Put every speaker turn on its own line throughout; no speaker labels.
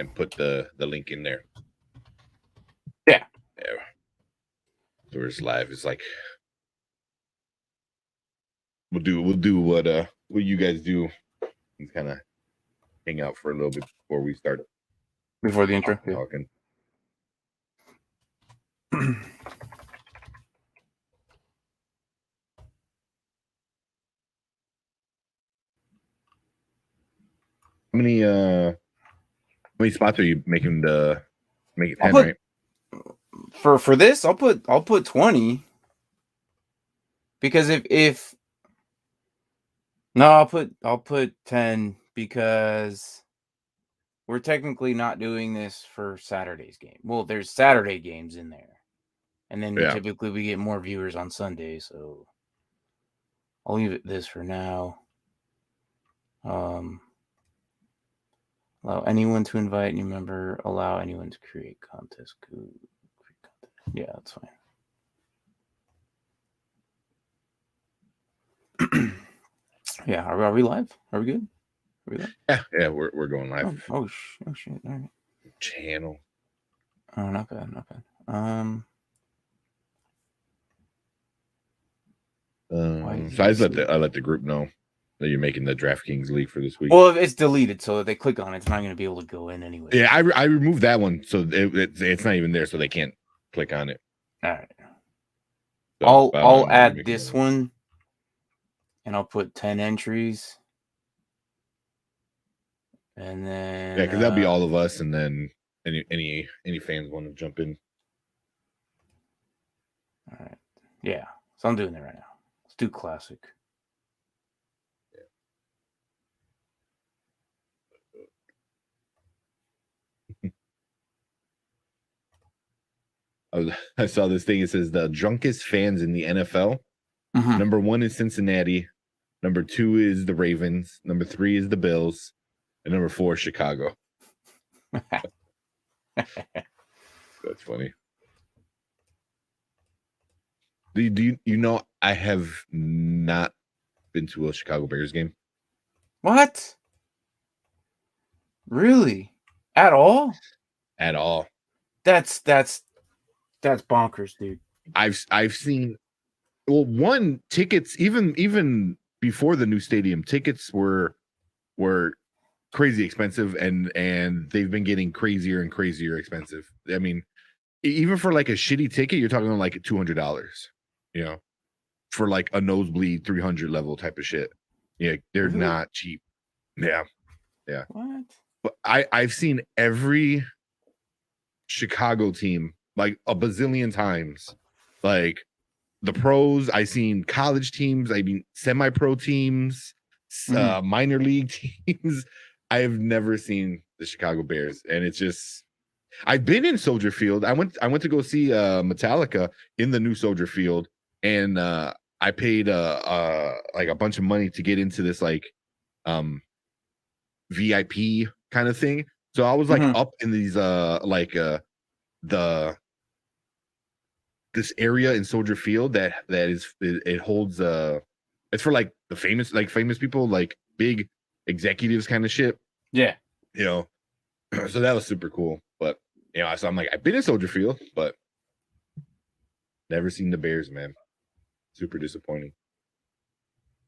and put the link in there.
Yeah.
So we're just live. It's like we'll do what you guys do and kind of hang out for a little bit before we start.
Before the intro.
Talking. How many spots are you making to make it 10, right?
For this, I'll put 20. Because if no, I'll put 10 because we're technically not doing this for Saturday's game. Well, there's Saturday games in there. And then typically we get more viewers on Sunday, so I'll leave it this for now. Allow anyone to invite new member. Allow anyone to create contest. Yeah, that's fine. Yeah, are we live? Are we good? Are we live?
Yeah, we're going live.
Oh shit! All right.
Channel.
Oh, not bad.
So I let the group know that you're making the DraftKings league for this week.
Well, it's deleted, so if they click on it, it's not going to be able to go in anyway.
Yeah, I removed that one, so it's not even there, so they can't click on it.
All right. So, I'll add this one, and I'll put 10 entries, and then
because that'll be all of us, and then any fans want to jump in.
All right. Yeah. So I'm doing it right now. Let's do classic.
I saw this thing. It says the drunkest fans in the NFL.
Mm-hmm.
Number 1 is Cincinnati. Number 2 is the Ravens. Number 3 is the Bills. And number 4 is Chicago. That's funny. Do you know I have not been to a Chicago Bears game?
What? Really? At all?
At all.
That's bonkers, dude.
I've seen tickets even before the new stadium, tickets were crazy expensive and they've been getting crazier and crazier expensive. I mean, even for like a shitty ticket, you're talking like $200, you know, for like a nosebleed 300 level type of shit. Yeah, they're
really?
not cheap. Yeah.
What?
But I've seen every Chicago team like a bazillion times. Like the pros, I seen college teams, I mean semi-pro teams, minor league teams. I have never seen the Chicago Bears, and it's just I've been in Soldier Field. I went to go see Metallica in the new Soldier Field, and I paid like a bunch of money to get into this like VIP kind of thing. So I was like up in these this area in Soldier Field that it holds it's for like the famous people, like big executives kind of shit.
Yeah.
You know, so that was super cool. But you know, so I'm like, I've been in Soldier Field, but never seen the Bears, man. Super disappointing.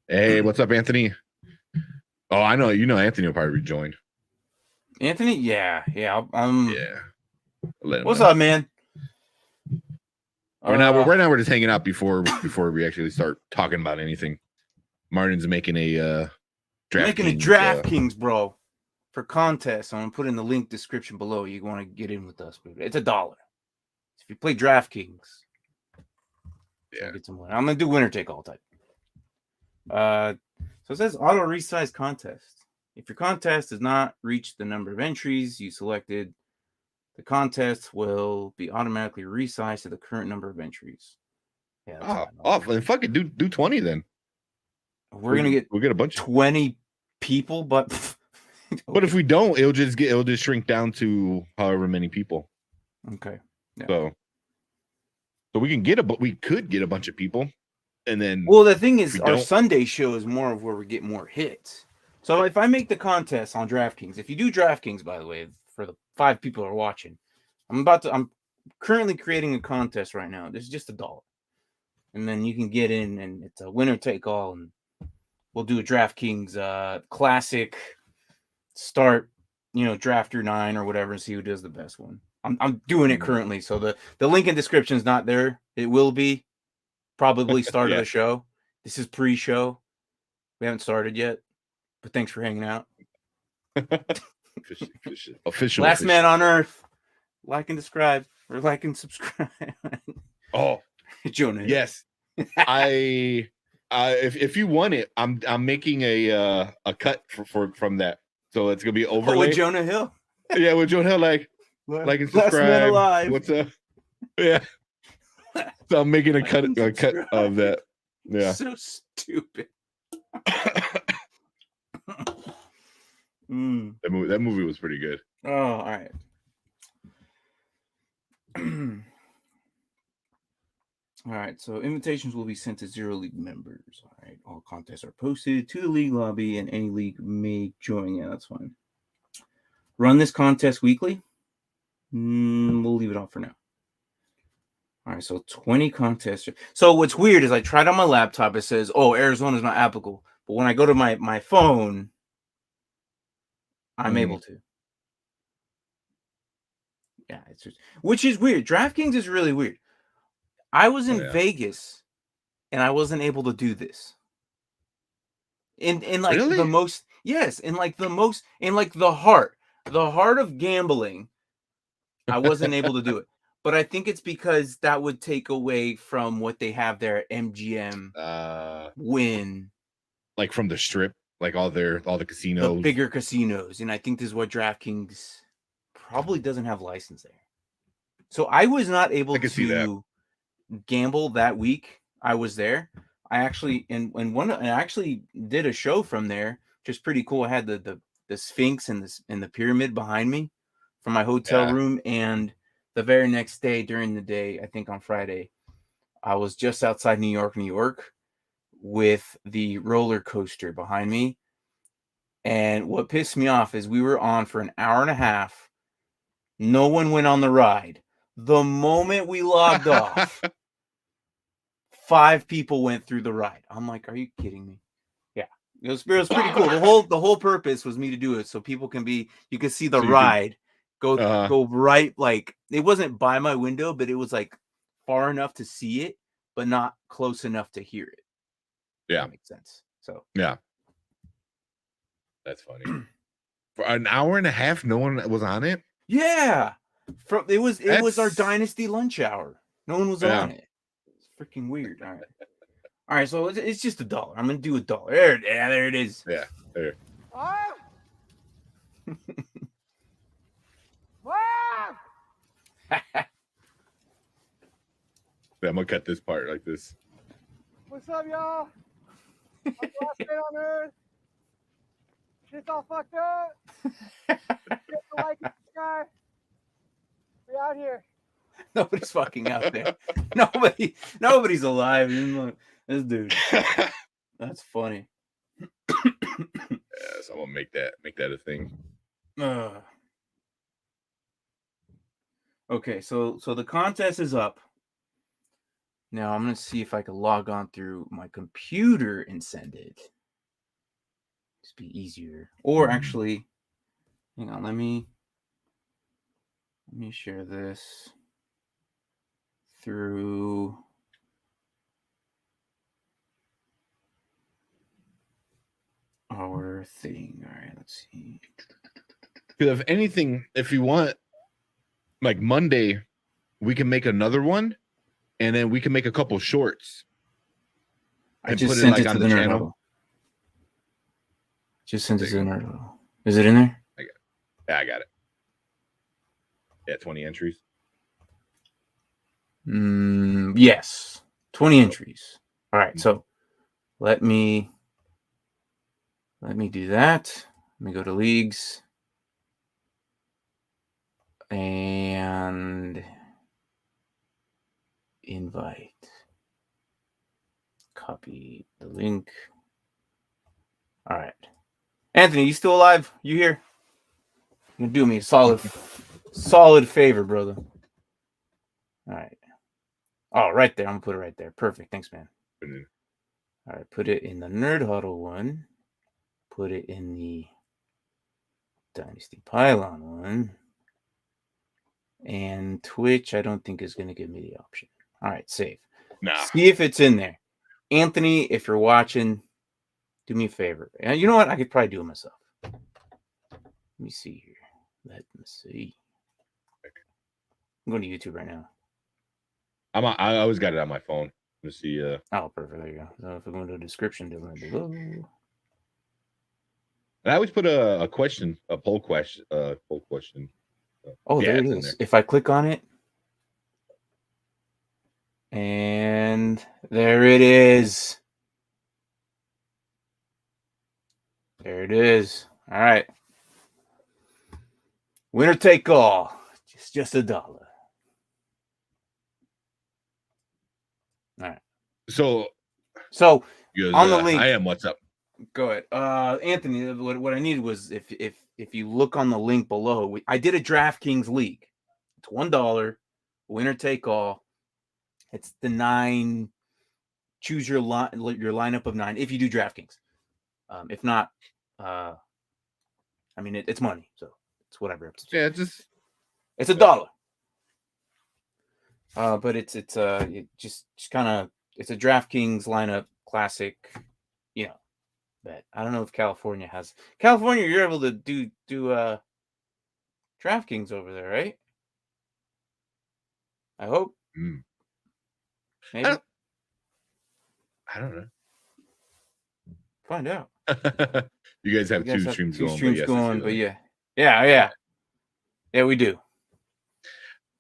Hey, what's up, Anthony? Oh, I know, you know Anthony will probably rejoin.
Anthony? Yeah.
Yeah.
What's up, man?
Right now we're just hanging out before we actually start talking about anything. Martin's making a
DraftKings, bro, for contest. I'm gonna put in the link description below. You want to get in with us, baby. It's $1. If you play DraftKings, get some money. I'm gonna do winner take all type. So it says auto resize contest. If your contest does not reach the number of entries you selected, the contest will be automatically resized to the current number of entries.
Yeah. Then fuck it, do 20 then.
We'll get a bunch of 20 people, but
if we don't, it'll just shrink down to however many people.
Okay. Yeah.
So we could get a bunch of people, and then.
Well, the thing is, our Sunday show is more of where we get more hits. So if I make the contest on DraftKings, if you do DraftKings, by the way, for the 5 people who are watching. I'm currently creating a contest right now. This is just $1. And then you can get in, and it's a winner take all, and we'll do a DraftKings classic start, draft your 9 or whatever, and see who does the best one. I'm doing it currently, so the link in description is not there. It will be probably start of the show. This is pre-show. We haven't started yet, but thanks for hanging out.
Official.
Last man on earth. Like and subscribe, or like and subscribe.
Oh,
Jonah.
Yes. If you want it, I'm making a cut from that. So it's gonna be overlay.
With Jonah Hill.
Yeah, with Jonah Hill, like and subscribe.
Last man alive.
What's up? Yeah. So I'm making a cut of that. Yeah.
So stupid.
That movie was pretty good.
Oh, all right. All right, so invitations will be sent to 0 league members. All right, all contests are posted to the league lobby, and any league may join. Yeah, that's fine. Run this contest weekly. We'll leave it off for now. All right, so 20 contests. So what's weird is I tried on my laptop. It says, "Oh, Arizona is not applicable," but when I go to my phone, I'm able to. Yeah, it's just, which is weird. DraftKings is really weird. I was in Vegas, and I wasn't able to do this. In like
really?
the most, yes, in like the heart of gambling, I wasn't able to do it. But I think it's because that would take away from what they have there at MGM Win,
like from the Strip, like all the casinos,
the bigger casinos, and I think this is what DraftKings probably doesn't have license there. So I was not able to gamble that week. I was there. I actually I actually did a show from there, which is pretty cool. I had the Sphinx and the pyramid behind me from my hotel room, and the very next day during the day, I think on Friday, I was just outside New York, with the roller coaster behind me. And what pissed me off is we were on for an hour and a half. No one went on the ride. The moment we logged off, 5 people went through the ride. I'm like, are you kidding me? Yeah, it was pretty cool. The whole purpose was me to do it so people you can see the ride go right. Like, it wasn't by my window, but it was like far enough to see it, but not close enough to hear it.
Yeah,
that makes sense. So
yeah, that's funny. For an hour and a half, no one was on it.
Yeah, it was our Dynasty lunch hour. No one was on it. It's freaking weird. All right. So it's just $1. I'm gonna do $1. There it is.
Yeah, there. Yeah, I'm gonna cut this part like this.
What's up, y'all? I'm the last man on earth. Shit's all fucked up. Get the like and subscribe. We out here.
Nobody's fucking out there. Nobody's alive. This dude. That's funny.
Yeah, so I'm gonna make that a thing.
Okay, so the contest is up. Now I'm gonna see if I can log on through my computer and send it. Just be easier. Or actually, hang on, let me share this through our thing. All right, let's see.
Because if anything, if you want, like Monday, we can make another one, and then we can make a couple shorts.
I just sent it to the channel. Just sent it to the nerd. Is it in there?
I got it. Yeah, 20 entries.
Yes, 20 entries. All right, so let me do that. Let me go to leagues and invite. Copy the link. All right. Anthony, you still alive? You here? You do me a solid favor, brother. All right. Oh, right there. I'm gonna put it right there. Perfect. Thanks, man. All right, put it in the Nerd Huddle one. Put it in the Dynasty Pylon one. And Twitch, I don't think is going to give me the option. All right, save.
Nah.
See if it's in there. Anthony, if you're watching, do me a favor. And you know what? I could probably do it myself. Let me see here. Let me see. I'm going to YouTube right now.
I always got it on my phone. Let's see.
Oh, perfect. There you go. So if we go to the description down below.
And I always put a question, a poll question.
Oh,
Yeah,
there it
it's in
is.
there.
If I click on it, and there it is. There it is. All right. Winner take all. Just $1. All right.
So
On the link,
I am. What's up?
go ahead. Anthony, what I needed was if you look on the link below, I did a DraftKings league. It's $1, winner take all. It's the 9. Choose your lineup of 9 if you do DraftKings. If not, I mean it's money, so it's whatever.
Yeah,
it's $1. But it's just kind of it's a DraftKings lineup classic, you know. Bet. I don't know if California has you're able to do DraftKings over there, right? I hope. Maybe.
I don't know.
Find out.
You guys have two streams going.
But yeah, we do.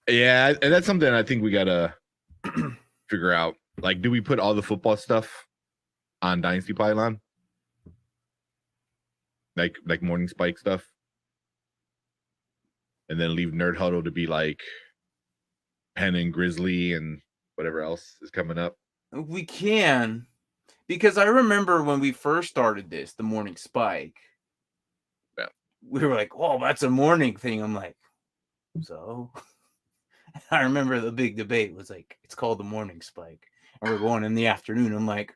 Yeah, and that's something I think we gotta figure out. Like, do we put all the football stuff on Dynasty Pylon? Like Morning Spike stuff, and then leave Nerd Huddle to be like Penn and Grizzly and whatever else is coming up.
We can, because I remember when we first started this, the Morning Spike.
Yeah.
We were like, "Oh, that's a morning thing." I'm like, so. I remember the big debate was like, it's called the Morning Spike, and we're going in the afternoon. I'm like,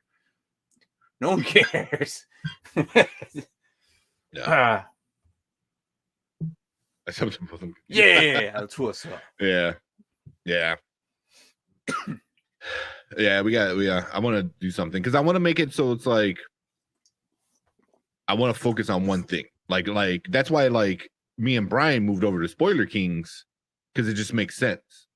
no one cares.
Yeah.
Yeah, that's what's up.
Yeah. Yeah, I want to do something because I want to make it so it's like I want to focus on one thing. Like that's why like me and Brian moved over to Spoiler Kings because it just makes sense.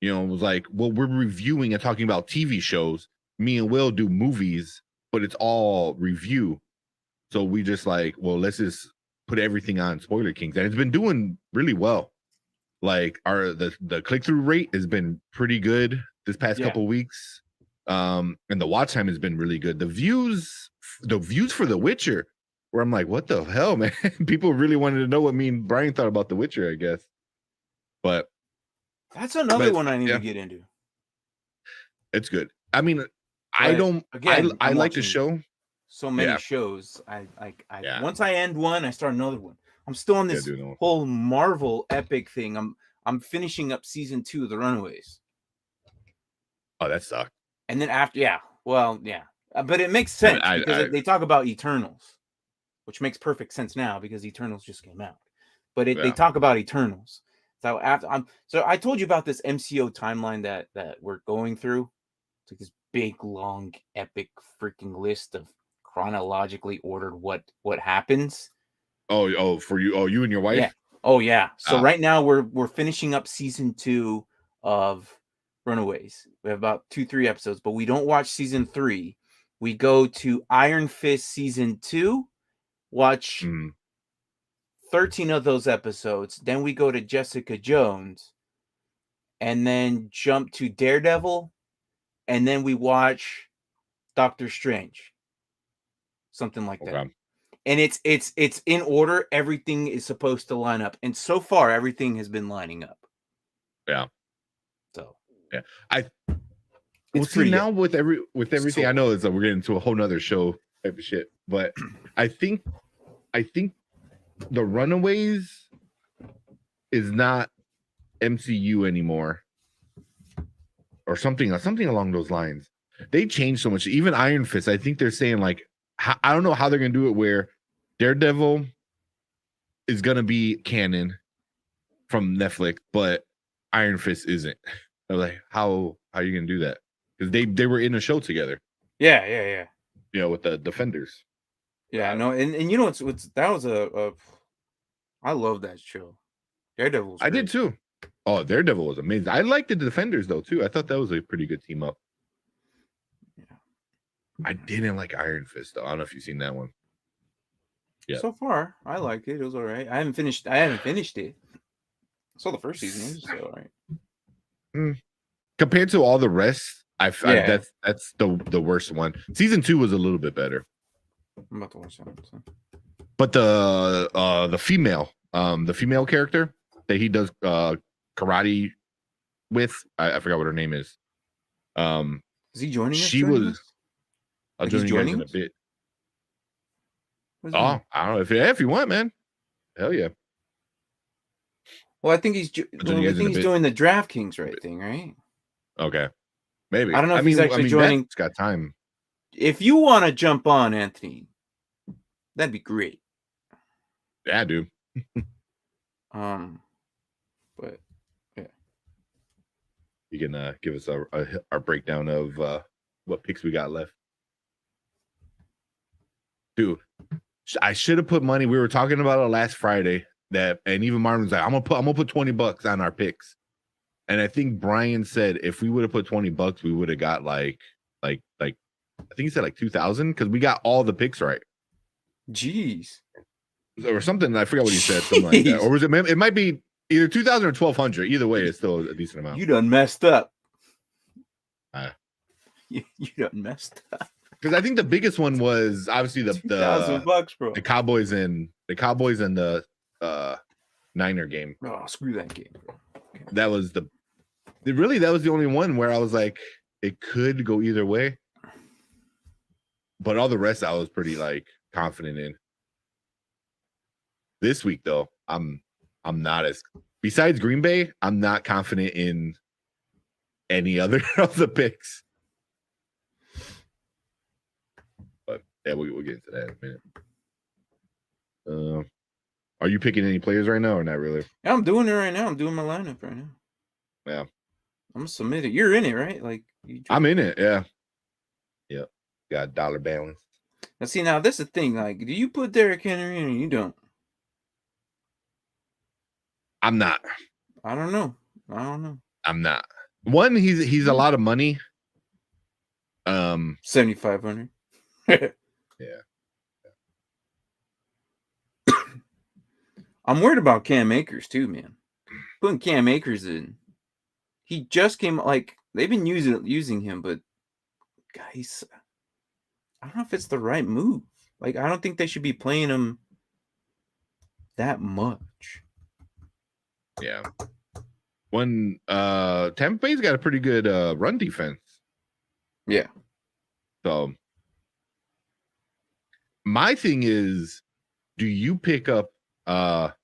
You know, it was like, well, we're reviewing and talking about TV shows. Me and Will do movies, but it's all review. So we just like, well, let's just put everything on Spoiler Kings, and it's been doing really well. Like the click-through rate has been pretty good this past couple weeks. And the watch time has been really good. The views for The Witcher, where I'm like, what the hell, man? People really wanted to know what me and Brian thought about The Witcher, I guess. But
that's another one I need to get into.
It's good. I mean, I like the show.
So many shows. I once I end one, I start another one. I'm still on this whole Marvel epic thing. I'm finishing up season 2 of The Runaways.
Oh, that sucked.
And then after, but it makes sense because they talk about Eternals, which makes perfect sense now because Eternals just came out. But they talk about Eternals. So I told you about this MCO timeline that we're going through. It's like this big, long, epic freaking list of chronologically ordered what happens.
Oh, for you. Oh, you and your wife?
Yeah. Oh, yeah. So right now we're finishing up season 2 of Runaways. We have about 2-3 episodes, but we don't watch season 3. We go to Iron Fist season 2, watch 13 of those episodes. Then we go to Jessica Jones, and then jump to Daredevil, and then we watch Doctor Strange. Something like that. And it's in order. Everything is supposed to line up, and so far everything has been lining up.
Yeah.
So
yeah, we'll see now with everything. I know we're getting into a whole nother show type of shit, but I think the Runaways is not MCU anymore, or something along those lines. They changed so much. Even Iron Fist, I think they're saying like, I don't know how they're gonna do it where Daredevil is gonna be canon from Netflix, but Iron Fist isn't. I was like, how are you gonna do that? Because they were in a show together.
Yeah.
You know, with the Defenders.
Yeah, no, and you know what's that was a I love that show. Daredevil.
I did too. Oh, Daredevil was amazing. I liked the Defenders though too. I thought that was a pretty good team up.
Yeah.
I didn't like Iron Fist though. I don't know if you've seen that one. Yeah.
So far, I liked it. It was all right. I haven't finished it. I saw the first season. It was still all right.
Compared to all the rest,
Yeah.
that's the worst one. Season 2 was a little bit better.
I'm about to watch that. So.
But the female character that he does karate with, I forgot what her name is.
Is he joining us?
She was. I'll
Like
join
he's
you guys
joining
in a
us?
bit.
What is he
Oh,
doing?
I don't know if you want, man. Hell yeah.
Well, I think he's
join you guys in a bit.
doing the DraftKings thing, right?
Okay. Maybe.
I don't know if he's actually joining.
It's got time.
If you want to jump on, Anthony, that'd be great.
Yeah, dude.
But yeah,
You can give us our breakdown of what picks we got left. Dude, I should have put money. We were talking about it last Friday and even Martin was like, I'm gonna put $20 on our picks. And I think Brian said if we would have put $20, we would have got like I think he said like 2,000 because we got all the picks right.
Jeez.
Or something. I forgot what he said. Something like that. Or was it? It might be either 2,000 or 1,200. Either way, it's still a decent amount.
You done messed up. You done messed up.
Because I think the biggest one was obviously the
$2,000, bro.
The Cowboys and the Niner game.
Oh, screw that game, bro. Okay.
That was that was the only one where I was like, it could go either way. But all the rest I was pretty like confident in. This week though, I'm not as besides Green Bay, I'm not confident in any other of the picks. But yeah, we'll get into that in a minute. Are you picking any players right now or not really?
Yeah, I'm doing it right now. I'm doing my lineup right now.
Yeah.
I'm gonna submit it. You're in it, right? Like
I'm in it, yeah. Yep. Got dollar balance.
Now see, now this is the thing. Like, do you put Derrick Henry in or you don't?
I'm not.
I don't know.
I'm not. One, he's a lot of money.
7,500.
Yeah.
I'm worried about Cam Akers too, man. Putting Cam Akers in. He just came like they've been using him, but guys, I don't know if it's the right move. Like, I don't think they should be playing him that much.
Yeah. When Tampa Bay's got a pretty good run defense.
Yeah.
So my thing is, do you pick up Brandon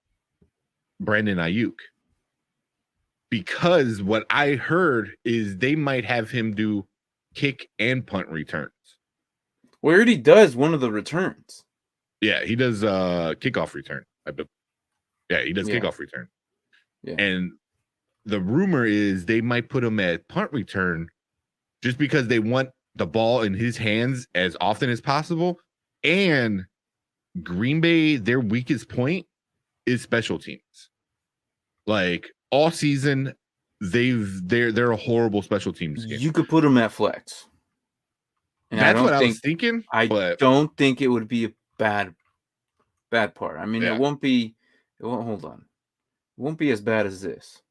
Ayuk? Because what I heard is they might have him do kick and punt returns.
Well, he already does one of the returns.
Yeah, he does kickoff return. Yeah, he does kickoff return.
Yeah.
And the rumor is they might put him at punt return just because they want the ball in his hands as often as possible. And Green Bay, their weakest point is special teams. Like all season, they're a horrible special teams game.
You could put him at flex. And
that's what I was thinking.
I don't think it would be a bad part. I mean, it won't hold on. It won't be as bad as this.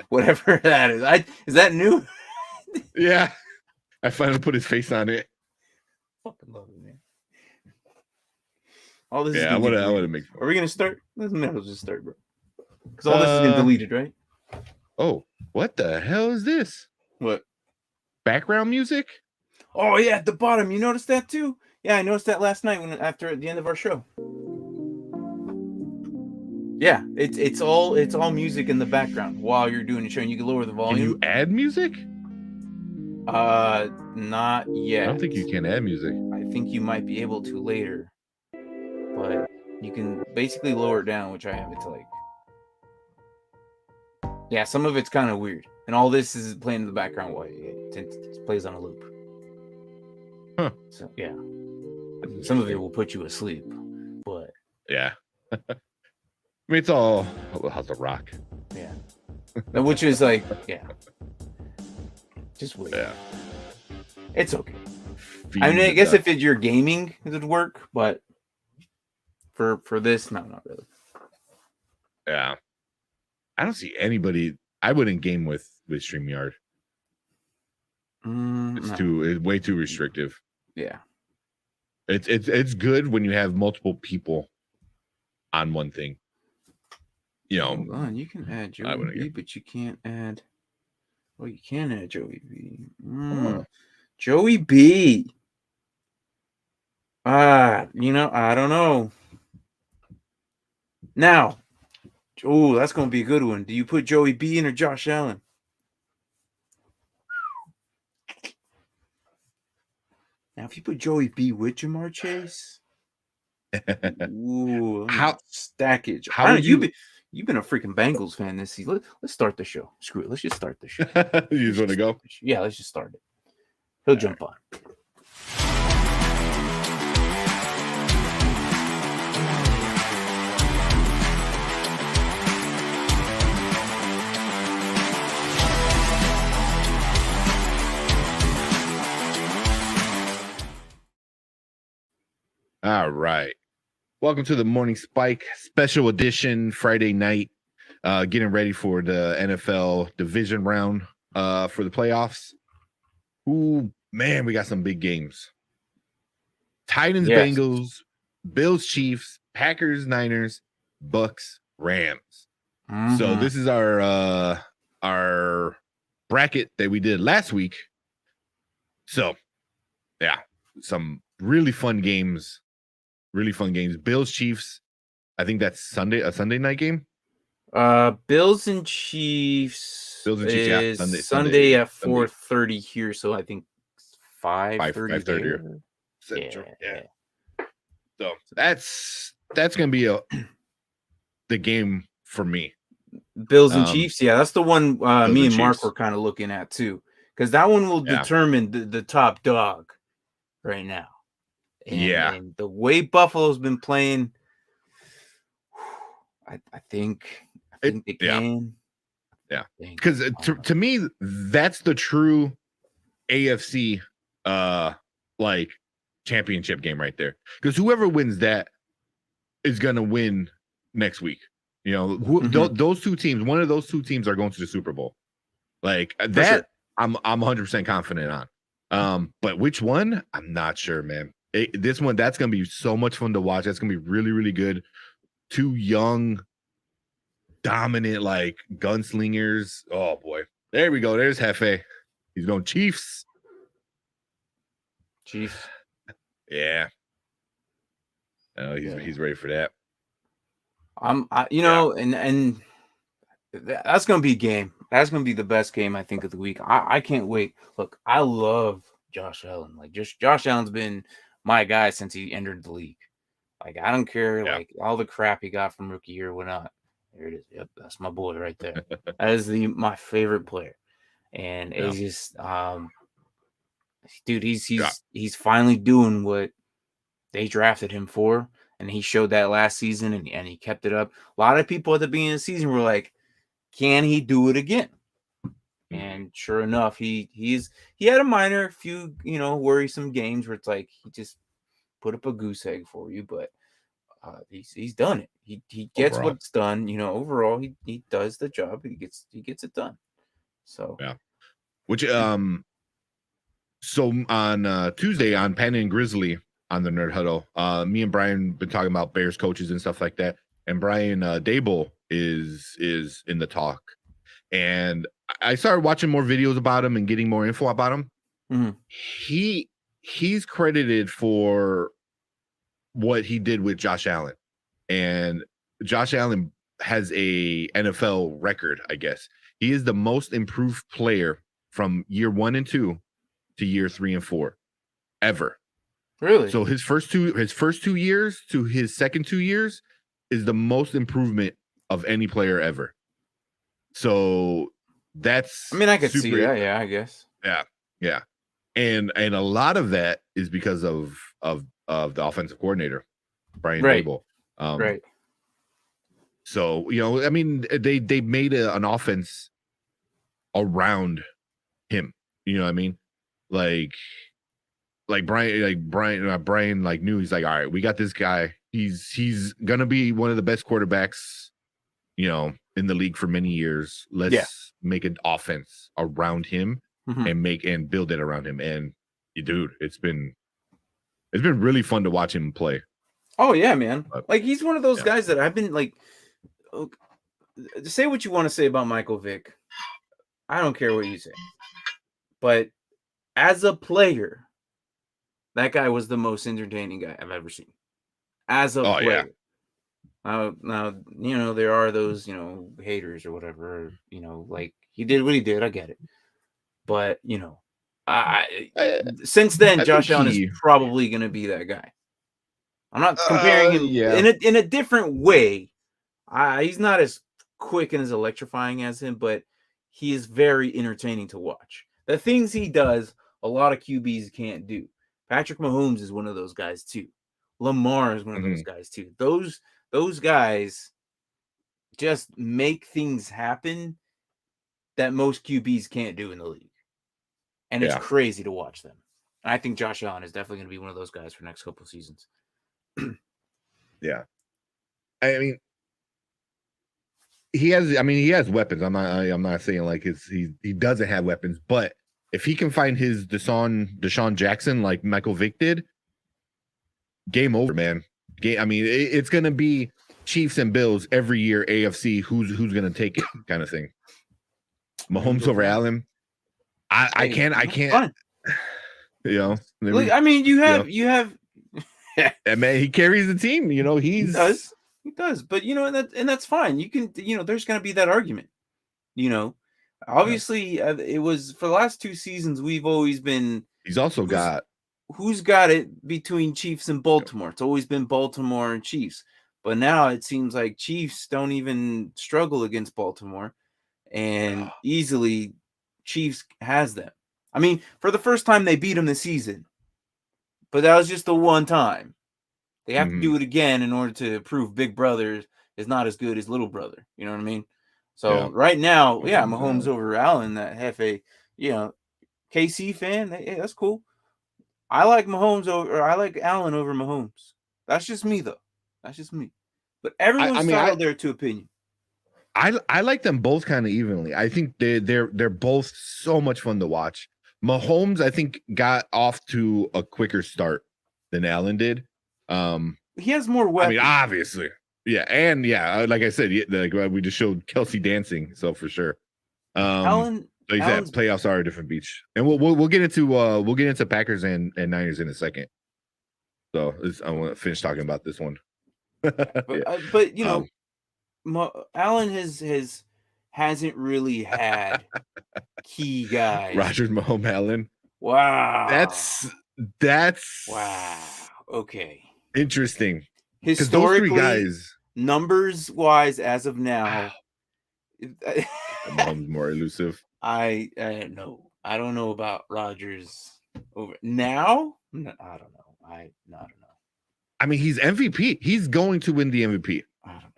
Whatever that is. Is that new?
Yeah. I finally put his face on it.
Fucking love it, man. All this
I want to make
Are we gonna start? Let's just start, bro. Because all this is getting deleted, right?
Oh, what the hell is this?
What?
Background music?
Oh yeah, at the bottom. You noticed that too? Yeah, I noticed that last night after at the end of our show. Yeah, it's all music in the background while you're doing the show, and you can lower the
Can
volume.
you add music?
Not yet.
I don't think you can add music.
I think you might be able to later, but you can basically lower it down, which I have it to like. Yeah, some of it's kind of weird, and all this is playing in the background while it plays on a loop.
Huh.
So yeah, some of it will put you asleep, but
yeah. I mean, it's all how's a rock.
Yeah, which is like just weird.
Yeah,
it's okay. I mean, I guess if you're gaming, it would work, but for this, no, not really.
Yeah, I don't see anybody. I wouldn't game with StreamYard. It's way too restrictive.
Yeah,
it's good when you have multiple people on one thing. You know,
hold on, you can add Joey B, but you can't add. Well, you can add Joey B. Joey B. I don't know. Now, that's gonna be a good one. Do you put Joey B in or Josh Allen? Now, if you put Joey B with Jamar Chase,
how
stackage?
How would
you've been a freaking Bengals fan this season. Let's start the show. Screw it. Let's just start the show.
You just want to go?
Yeah, let's just start it. He'll jump on.
All right. Welcome to the Morning Spike special edition Friday night. Getting ready for the NFL division round for the playoffs. Ooh, man, we got some big games. Titans, Bengals, Bills, Chiefs, Packers, Niners, Bucks, Rams. So this is our bracket that we did last week. So, yeah, some really fun games. Bills, Chiefs. I think that's a Sunday night game.
Bills and Chiefs.
Yeah,
Sunday at 4:30 here. So I think
5:30 Central. Yeah. So that's gonna be the game for me.
Bills and Chiefs. Yeah, that's the one me and Mark were kind of looking at too, because that one will determine the top dog right now. And the way Buffalo's been playing, I think they can.
Yeah, because to me, that's the true AFC like championship game right there. Because whoever wins that is gonna win next week. You know, those two teams, one of those two teams are going to the Super Bowl. Like that, sure. I'm 100% confident on. But which one? I'm not sure, man. This one, that's gonna be so much fun to watch. That's gonna be really, really good. Two young, dominant, like gunslingers. Oh boy, there we go. There's Hefe. He's going Chiefs.
Chiefs.
Yeah. Oh, he's ready for that.
And that's gonna be a game. That's gonna be the best game I think of the week. I can't wait. Look, I love Josh Allen. Like, Josh Allen's been my guy since he entered the league. Like, I don't care like all the crap he got from rookie year, whatnot. There it is. Yep, that's my boy right there. That is my favorite player. And it's just dude, he's finally doing what they drafted him for, and he showed that last season, and he kept it up. A lot of people at the beginning of the season were like, can he do it again? And sure enough, he had a few worrisome games where it's like he just put up a goose egg for you, but he's done it. He gets what's done. Overall he does the job. He gets it done. So
which so on Tuesday on Penn and Grizzly on the Nerd Huddle, me and Brian been talking about Bears coaches and stuff like that, and Brian Dable is in the talk, and I started watching more videos about him and getting more info about him. He's credited for what he did with Josh Allen, and Josh Allen has a NFL record, I guess. He is the most improved player from year 1 and 2 to year 3 and 4 ever.
Really?
So his first 2 years to his second 2 years is the most improvement of any player ever. So that's
I mean, I could see
super.
that. Yeah, I guess.
Yeah. And a lot of that is because of the offensive coordinator, Brian
Right.
Dable.
Right.
So, you know, I mean, they made an offense around him. You know what I mean? Like Brian like knew, he's like, all right, we got this guy. He's gonna be one of the best quarterbacks, you know, in the league for many years. Let's make an offense around him and build it around him. And dude, it's been really fun to watch him play.
Oh yeah, man.
But,
like he's one of those guys that I've been like, say what you want to say about Michael Vick. I don't care what you say. But as a player, that guy was the most entertaining guy I've ever seen. As a player. Yeah. Now, you know, there are those, you know, haters or whatever, you know, like he did what he did. I get it. But, you know, since then, Josh Allen is probably going to be that guy. I'm not comparing him in a different way. He's not as quick and as electrifying as him, but he is very entertaining to watch. The things he does, a lot of QBs can't do. Patrick Mahomes is one of those guys too. Lamar is one of those guys too. Those guys just make things happen that most QBs can't do in the league. And it's crazy to watch them. And I think Josh Allen is definitely going to be one of those guys for the next couple of seasons.
Yeah. I mean, he has weapons. I'm not saying like he doesn't have weapons, but if he can find his Deshaun Jackson like Michael Vick did, game over, man. I mean, it's gonna be Chiefs and Bills every year. AFC, who's gonna take it, kind of thing. Mahomes over Allen. I can't. You know,
I mean, you have.
And man, he carries the team. You know, he
does. But you know, and that's fine. You can, you know, there's gonna be that argument. You know, obviously, it was for the last 2 seasons. We've always been.
He's also got.
Who's got it between Chiefs and Baltimore? It's always been Baltimore and Chiefs. But now it seems like Chiefs don't even struggle against Baltimore, and easily Chiefs has them. I mean, for the first time they beat them this season, but that was just the one time. They have to do it again in order to prove Big Brother is not as good as Little Brother. You know what I mean? So right now, Mahomes over Allen. That Hefe, you know, KC fan, hey, that's cool. I like Allen over Mahomes. That's just me, though. That's just me. But everyone's entitled their to opinion.
I like them both kind of evenly. I think they're both so much fun to watch. Mahomes, I think, got off to a quicker start than Allen did.
He has more weapons.
I mean, obviously, and like I said, like we just showed Kelsey dancing, so for sure. Allen's playoffs are a different beach, and we'll get into Packers and Niners in a second. So I want to finish talking about this one.
But you know, Allen hasn't really had key guys.
Rodgers, Mahomes, Allen.
Wow,
that's
wow. Okay,
interesting.
Historically,
those 3 guys,
numbers wise, as of now,
Mahomes more elusive.
I don't know. I don't know about Rodgers over now. No, I don't know. I don't know.
I mean, he's MVP. He's going to win the MVP.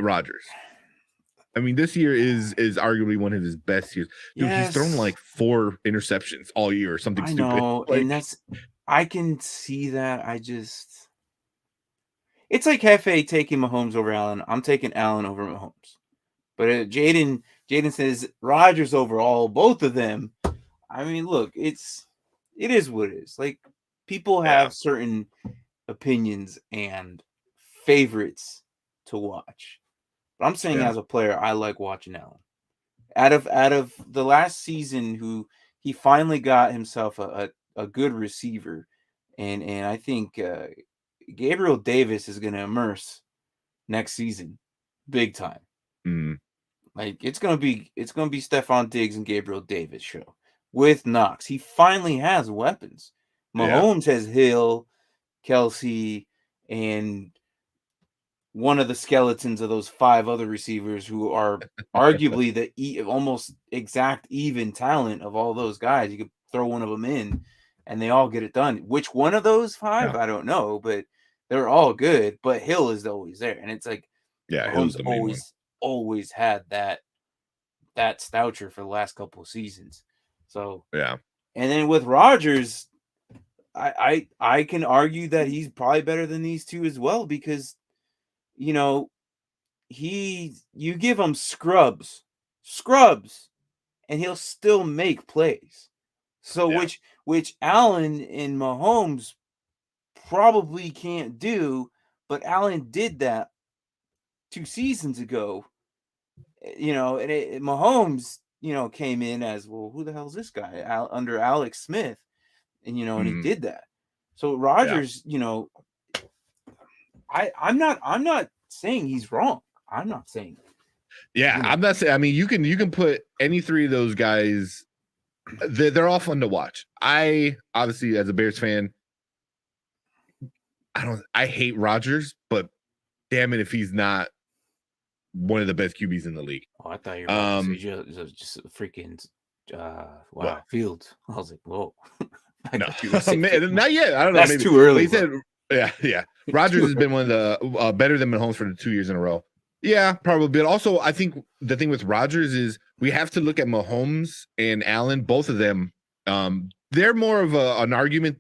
Rodgers. I mean, this year is arguably one of his best years. Dude, he's thrown like 4 interceptions all year or something stupid.
I know, and I can see that. It's like Hefe taking Mahomes over Allen. I'm taking Allen over Mahomes. But Jaden says Rodgers over both of them. I mean, look, it is what it is. Like, people have certain opinions and favorites to watch. But I'm saying as a player, I like watching Allen. Out of the last season, he finally got himself a good receiver, and I think Gabriel Davis is going to immerse next season, big time.
Mm.
Like it's gonna be Stephon Diggs and Gabriel Davis show with Knox. He finally has weapons. Mahomes has Hill, Kelsey, and one of the skeletons of those 5 other receivers who are arguably the almost exact even talent of all those guys. You could throw one of them in and they all get it done. Which one of those 5?
Yeah.
I don't know, but they're all good. But Hill is always there. And it's like
Hill's
Mahomes
the main one.
always had that stature for the last couple of seasons. So
Yeah.
And then with Rodgers, I can argue that he's probably better than these two as well, because you give him scrubs, and he'll still make plays. So which Allen and Mahomes probably can't do, but Allen did that 2 seasons ago. And Mahomes, came in as, well, who the hell is this guy under Alex Smith? And he did that. So Rodgers, I'm not saying he's wrong. I'm not saying that.
Yeah, I'm not saying. I mean, you can put any 3 of those guys. They're all fun to watch. I obviously, as a Bears fan, I hate Rodgers, but damn it if he's not one of the best QBs in the league.
Oh, I thought you were about to say just freaking Fields. I was like, whoa.
No, man, not yet. I don't know.
That's
maybe
too early.
He said, yeah. Rodgers has been one of the better than Mahomes for the 2 years in a row. Yeah, probably. But also, I think the thing with Rodgers is we have to look at Mahomes and Allen. Both of them, they're more of an argument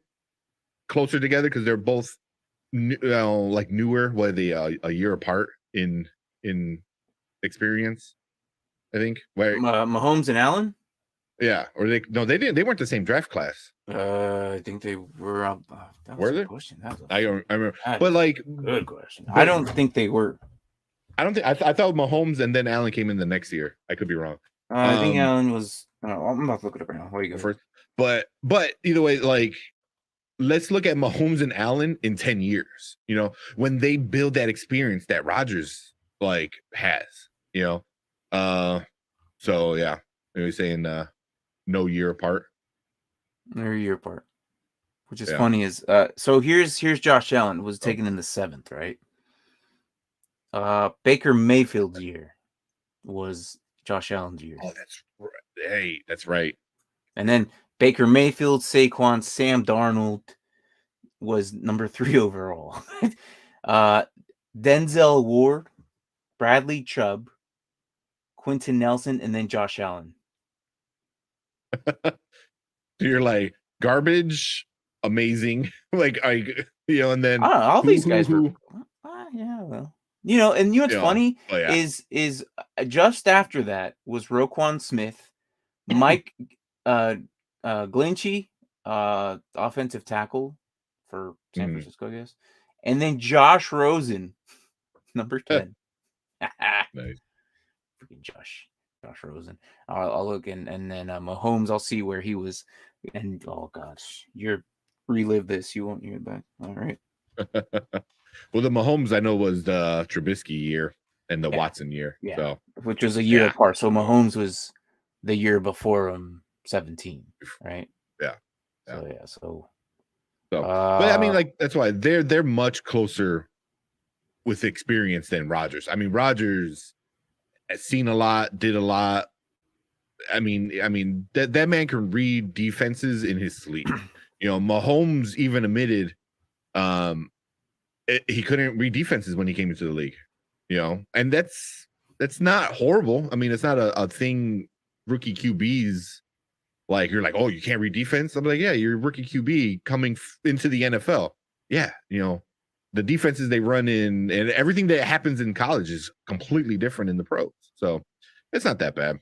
closer together because they're both newer. What are they, a year apart in experience? I think. Where
Mahomes and Allen.
Yeah, or they didn't. They weren't the same draft class.
I think they were. That was
were they?
Question.
I remember, but like,
good question. I don't think they were.
I don't think. I thought Mahomes and then Allen came in the next year. I could be wrong.
I think Allen was. I'm not looking up right now. Where you go
first? But either way, like, let's look at Mahomes and Allen in 10 years. When they build that experience that Rodgers has. So yeah, maybe saying no year apart.
They're a year apart. Which is funny is so here's Josh Allen was taken in the 7th, right? Baker Mayfield's year was Josh Allen's year.
Oh, that's right. Hey, that's right.
And then Baker Mayfield, Saquon, Sam Darnold was number 3 overall. Denzel Ward, Bradley Chubb, Quentin Nelson, and then Josh Allen.
You're like garbage, amazing, and then
all these guys were. Yeah, well, and what's funny is just after that was Roquan Smith, Mike Glinchey, offensive tackle for San Francisco, I guess, and then Josh Rosen, number 10.
Nice.
Freaking Josh Rosen. I'll look and then Mahomes. I'll see where he was. And oh gosh, you're relive this. You won't hear it back. All right.
Well, the Mahomes I know was the Trubisky year and the Watson year.
Yeah.
So
which was a year apart. So Mahomes was the year before 17, right?
Yeah.
So
but I mean, that's why they're much closer with experience than Rodgers. I mean, Rodgers has seen a lot, did a lot. I mean that man can read defenses in his sleep. Mahomes even admitted he couldn't read defenses when he came into the league. And that's not horrible. I mean, it's not a thing rookie QBs like you're like, oh, you can't read defense. I'm like, yeah, you're a rookie QB coming into the NFL. Yeah, the defenses they run in and everything that happens in college is completely different in the pros. So it's not that bad.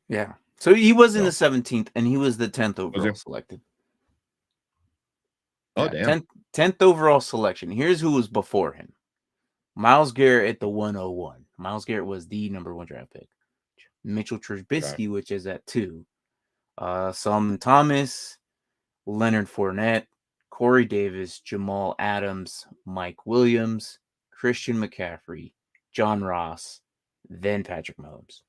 Yeah. So he was in the 17th and he was the 10th overall selected.
Oh, damn.
10th overall selection. Here's who was before him. Myles Garrett at the 101. Myles Garrett was the number 1 draft pick. Mitchell Trubisky, which is at 2. Solomon Thomas, Leonard Fournette, Corey Davis, Jamal Adams, Mike Williams, Christian McCaffrey, John Ross, then Patrick Mahomes.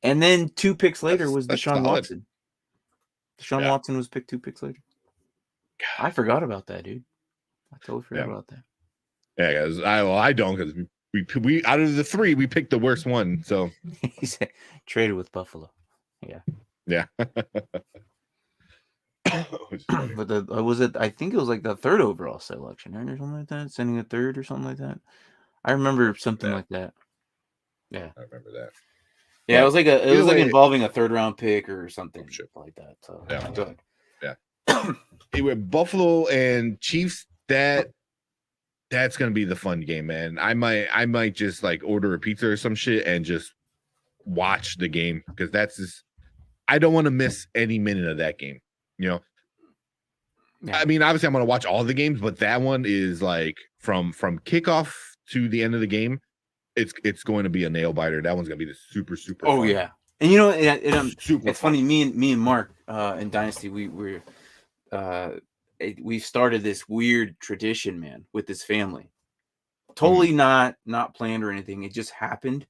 And then 2 picks later was
that's
Deshaun
solid.
Watson. Deshaun
Yeah.
Watson was picked 2 picks later. I forgot about that, dude. I totally forgot about that.
Yeah, guys. I don't, because we out of the 3 we picked the worst one. So
He said traded with Buffalo. Yeah.
yeah.
But was it? I think it was like the 3rd overall selection, right, or something like that. Sending a 3rd or something like that. I remember something like that. Yeah,
I remember that.
Yeah, it was like involving a 3rd round pick or something like that. So
Anyway, Buffalo and Chiefs. That's gonna be the fun game, man. I might just like order a pizza or some shit and just watch the game, because that's just, I don't want to miss any minute of that game. You know, I mean, obviously I'm gonna watch all the games, but that one is like from kickoff to the end of the game. It's going to be a nail biter. That one's gonna be the super fun.
Yeah. And you know, it's funny. Me and Mark in Dynasty, we started this weird tradition, man, with this family. Totally not planned or anything. It just happened.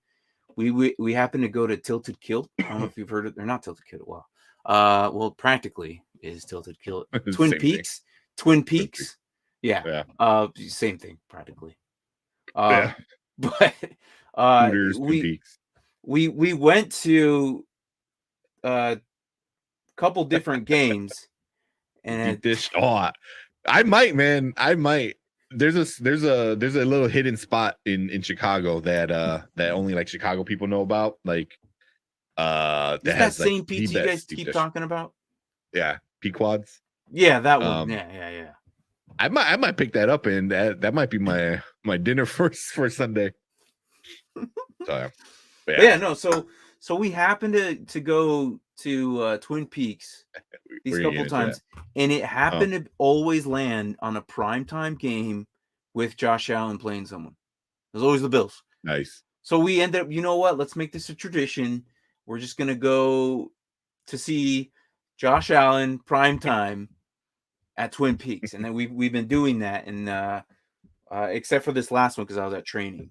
We happened to go to Tilted Kilt. I don't know if you've heard it. They're not Tilted Kilt. Wow. Well, practically is Tilted Kilt. Twin Peaks. Twin Peaks. Yeah. Same thing, practically. But
Hooters, Twin Peaks.
We went to a couple different games, and
I might, man. I might. There's a little hidden spot in Chicago that only like Chicago people know about. Like
that same pizza you guys keep talking about?
Yeah, Pequods.
Yeah, that one. Yeah.
I might pick that up, and that might be my dinner for Sunday. So
no. So we happened to go to Twin Peaks these couple times, and it happened to always land on a primetime game with Josh Allen playing someone. It was always the Bills.
Nice.
So we ended up, you know what? Let's make this a tradition. We're just gonna go to see Josh Allen primetime at Twin Peaks, and then we've been doing that, and except for this last one because I was at training,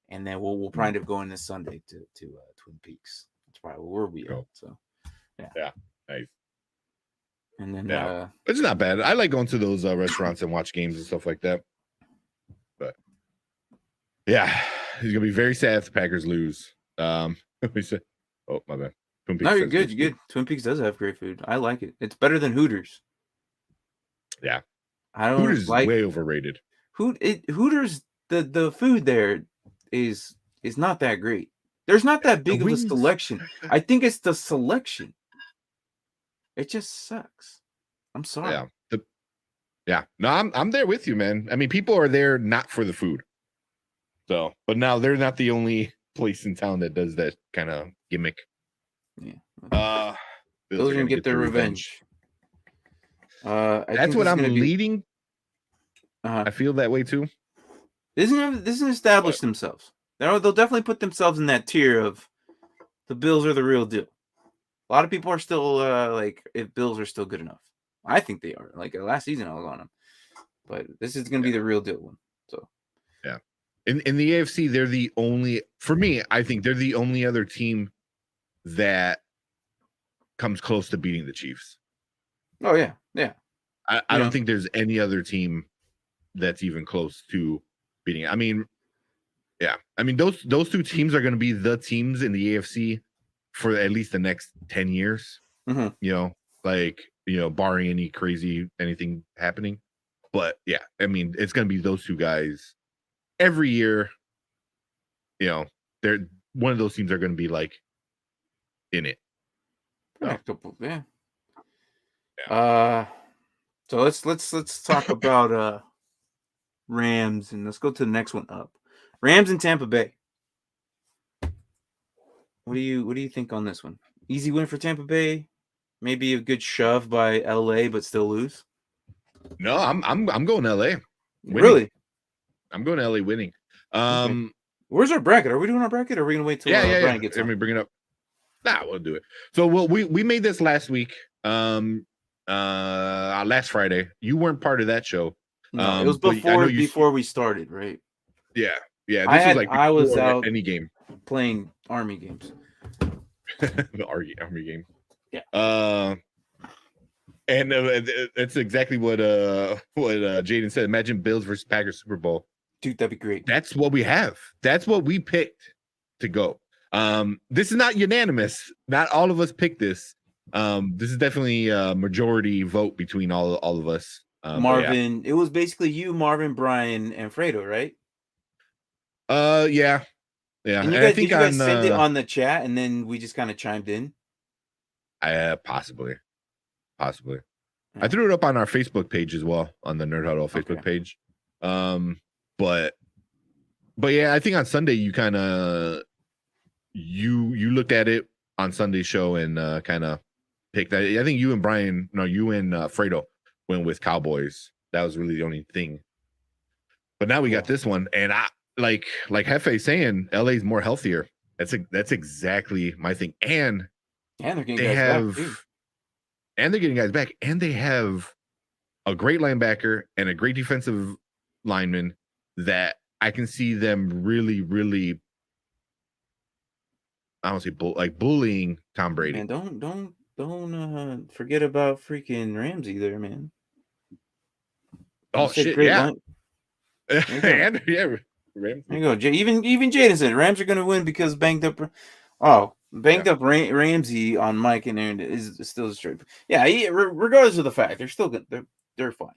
and then we'll probably end up going this Sunday to Twin Peaks. That's probably where we are. So
yeah, nice.
And then
it's not bad. I like going to those restaurants and watch games and stuff like that. But yeah, he's gonna be very sad if the Packers lose. We said, oh my bad.
Twin Peaks no, you're good. You're good. Twin Peaks does have great food. I like it. It's better than Hooters.
Yeah,
I don't
Hooters is way overrated.
Hooters, the food there is not that great. There's not that big of a selection. I think it's the selection. It just sucks. I'm sorry.
Yeah. No, I'm there with you, man. I mean, people are there not for the food. So, but now they're not the only place in town that does that kind of gimmick.
Yeah. Those are gonna get their revenge.
That's what I'm leading. I feel that way too.
This isn't establish themselves. They'll definitely put themselves in that tier of the Bills are the real deal. A lot of people are still like, if Bills are still good enough. I think they are. Like last season, I was on them, but this is going to be the real deal one. So,
yeah, in the AFC, they're the only. For me, I think they're the only other team that comes close to beating the Chiefs.
Oh yeah.
I don't think there's any other team that's even close to beating it. I mean, those two teams are going to be the teams in the AFC for at least the next 10 years.
Mm-hmm.
You know, barring any crazy anything happening. But yeah, I mean, it's going to be those two guys every year. You know, they're one of those teams are going to be like in it.
Yeah. So let's talk about Rams, and let's go to the next one up. Rams in Tampa Bay. What do you think on this one? Easy win for Tampa Bay? Maybe a good shove by LA, but still lose?
No, I'm going LA. Winning.
Really?
I'm going LA winning. Okay.
Where's our bracket? Are we doing our bracket, or are we gonna wait till Brian gets on?
Let me bring it up. Nah, we'll do it. So we made this last week. Last Friday. You weren't part of that show.
No, it was before we started, right?
Yeah. Yeah, this was like
I was
before
out
any game.
playing Army games.
The Army game.
Yeah.
And it's exactly what Jaden said. Imagine Bills versus Packers Super Bowl.
Dude, that'd be great.
That's what we have. That's what we picked to go. This is not unanimous. Not all of us picked this. This is definitely a majority vote between all of us.
Marvin, it was basically you, Marvin, Brian, and Fredo, right?
Yeah.
And
I think
did you guys send it on the chat, and then we just kind of chimed in?
Possibly. I threw it up on our Facebook page as well, on the Nerd Huddle Facebook page. But yeah, I think on Sunday you kind of you looked at it on Sunday's show and kind of picked that. I think you and Fredo went with Cowboys. That was really the only thing. But now we got this one, and I like Hefe saying, LA's more healthier. That's exactly my thing. And
they're getting guys back too.
And they're getting guys back, and they have a great linebacker and a great defensive lineman that I can see them really, really, I don't say bullying Tom Brady.
And don't forget about freaking Ramsey there, man.
Oh shit, yeah.
And
Ramsey.
There you go. Even Jaden said Rams are going to win because banged up. Up Ramsey on Mike and Aaron is still straight. Yeah, regardless of the fact, they're still good. They're fine.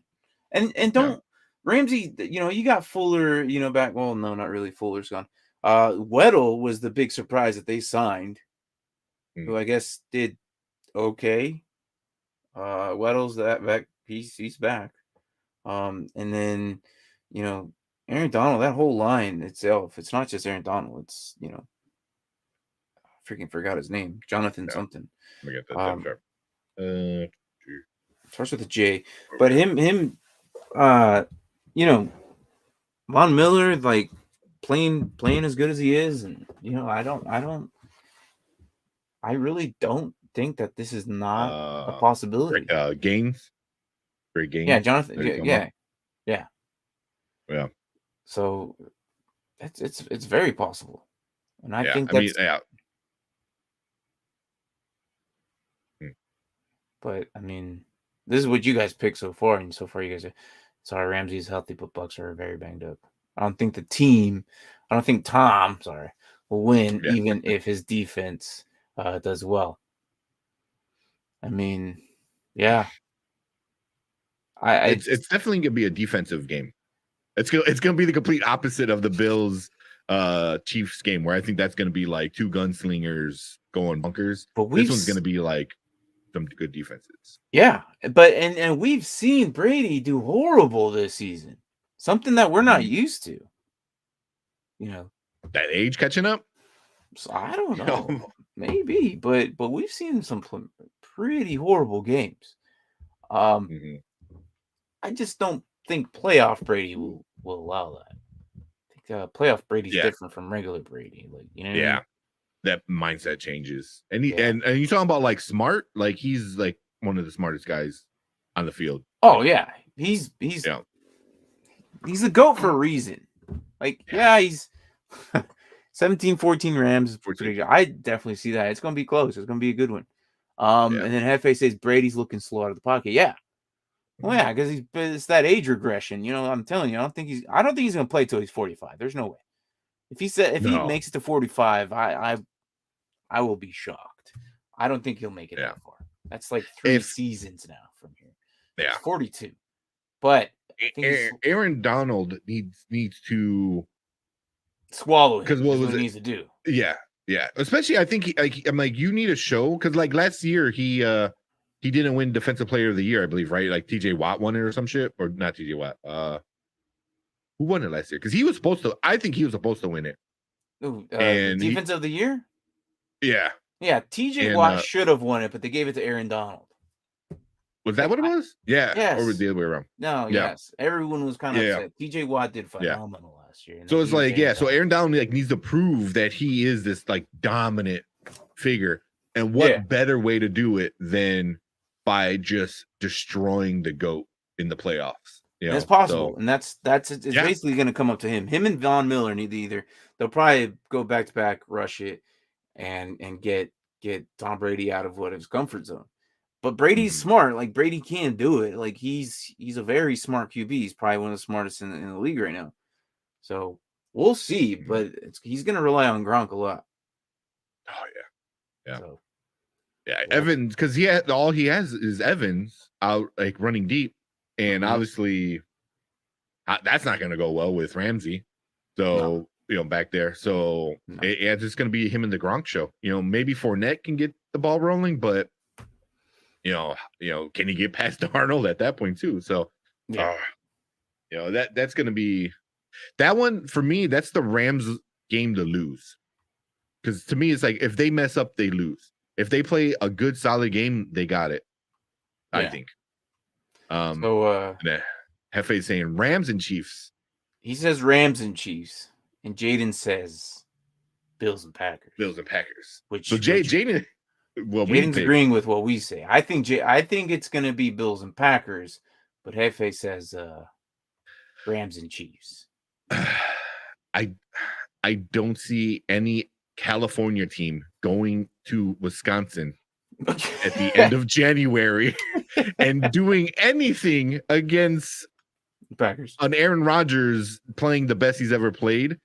And don't Ramsey. You got Fuller. Back. Well, no, not really. Fuller's gone. Weddle was the big surprise that they signed, who I guess did okay. Weddle's back. He's back. And then Aaron Donald. That whole line itself. It's not just Aaron Donald. It's freaking forgot his name. Jonathan something.
Let me get that.
Starts with a J. But him Von Miller, like playing as good as he is, and I really don't think that this is not a possibility.
Great gains.
Yeah, Jonathan. Yeah. So it's very possible. And I think that's But I mean, this is what you guys picked so far, and so far you guys are sorry. Ramsey's healthy, but Bucks are very banged up. I don't think Tom, will win even if his defense does well. I mean, yeah,
it's definitely gonna be a defensive game. It's gonna be the complete opposite of the Bills Chiefs game, where I think that's gonna be like two gunslingers going bunkers. But this one's gonna be like some good defenses.
Yeah, but and we've seen Brady do horrible this season. Something that we're not used to.
That age catching up.
So I don't know, maybe, but we've seen some pretty horrible games. I just don't think playoff Brady will allow that. I think playoff Brady's different from regular Brady. Like what I mean?
That mindset changes, and and you talking about like smart, like he's like one of the smartest guys on the field.
Oh yeah, he's the GOAT for a reason. Like he's 17-14 Rams. I definitely see that. It's gonna be close. It's gonna be a good one. And then Hefe says Brady's looking slow out of the pocket. Yeah. Well, yeah, because it's that age regression. I'm telling you, I don't think he's gonna play till he's 45. There's no way. If he makes it to 45, I will be shocked. I don't think he'll make it that far. That's like 3 seasons now from here.
Yeah,
he's 42. But I think
Aaron Donald needs to
swallow because what he needs to do.
Yeah. Especially, I think I'm like, you need a show because like last year he didn't win Defensive Player of the Year, I believe, right? Like TJ Watt won it or some shit, or not TJ Watt. Who won it last year? Because he was supposed to. I think he was supposed to win it.
And Defense of the Year.
Yeah.
TJ Watt should have won it, but they gave it to Aaron Donald.
Was that what it was? Yeah.
Yes.
Or was it the other way around?
No. Yeah. Yes. Everyone was kind of upset. TJ Watt did phenomenal last year.
So it's like, so Aaron Donald like needs to prove that he is this like dominant figure, and what better way to do it than by just destroying the GOAT in the playoffs? You
And it's
know,
possible, and it's
Yeah.
basically going to come up to him. Him and Von Miller need to either they'll probably go back to back, rush it, and get Tom Brady out of what his comfort zone. But Brady's
Mhm.
smart. Like Brady can do it. Like he's a very smart QB. He's probably one of the smartest in the league right now. So we'll see.
Mhm.
But he's going to rely on Gronk a lot.
Oh yeah.
So,
Yeah,
well,
Evans, because all he has is Evans out like running deep, and
Mhm.
obviously that's not going to go well with Ramsey. So back there, so
No.
it's just going to be him and the Gronk show. Maybe Fournette can get the ball rolling, but can he get past Darnold at that point too? So,
Yeah.
that's going to be that one for me. That's the Rams game to lose, because to me it's like if they mess up, they lose. If they play a good solid game, they got it. I
Yeah.
think.
So
Hefe's saying Rams and Chiefs.
he says Rams and Chiefs, and Jaden says Bills and Packers.
Bills and Packers.
Which
So Jaden, well,
Jaden's agreeing with what we say. I think it's going to be Bills and Packers, but Hefe says Rams and Chiefs.
I don't see any California team going to Wisconsin at the end of January and doing anything against
Packers.
an Aaron Rodgers playing the best he's ever played.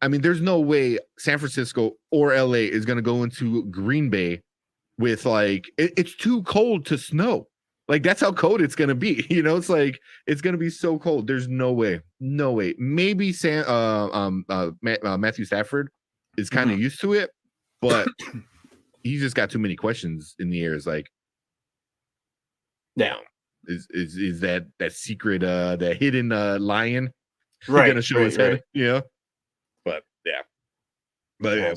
I mean, there's no way San Francisco or LA is going to go into Green Bay with it's too cold to snow. Like that's how cold it's going to be. It's like it's going to be so cold. There's no way. Maybe Matthew Stafford is kind of used to it, but he's just got too many questions in the air. It's like, is that secret that hidden lion going to show his head? But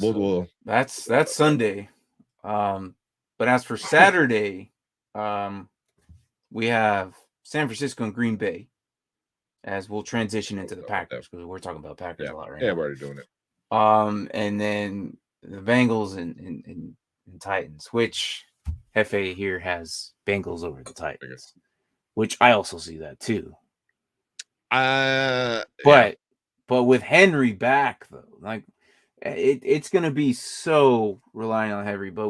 we'll
that's Sunday. But as for Saturday, we have San Francisco and Green Bay, as we'll transition into the Packers because we're talking about Packers a lot right now.
Yeah, we're already doing it.
And then the Bengals and Titans, which Hefe here has Bengals over the Titans, which I also see that too. But with Henry back though, like it's going to be so relying on Henry. But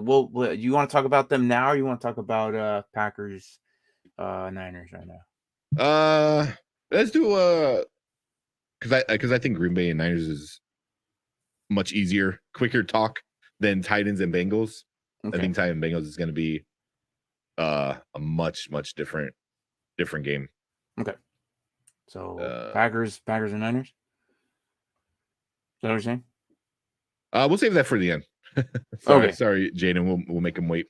you want to talk about them now, or you want to talk about Packers, Niners right now?
Let's do because I think Green Bay and Niners is much easier, quicker talk than Titans and Bengals. Okay. I think Titans and Bengals is going to be a much different game.
Okay. So Packers and Niners. Is that what you're saying?
We'll save that for the end. Sorry, Jaden. We'll make him wait.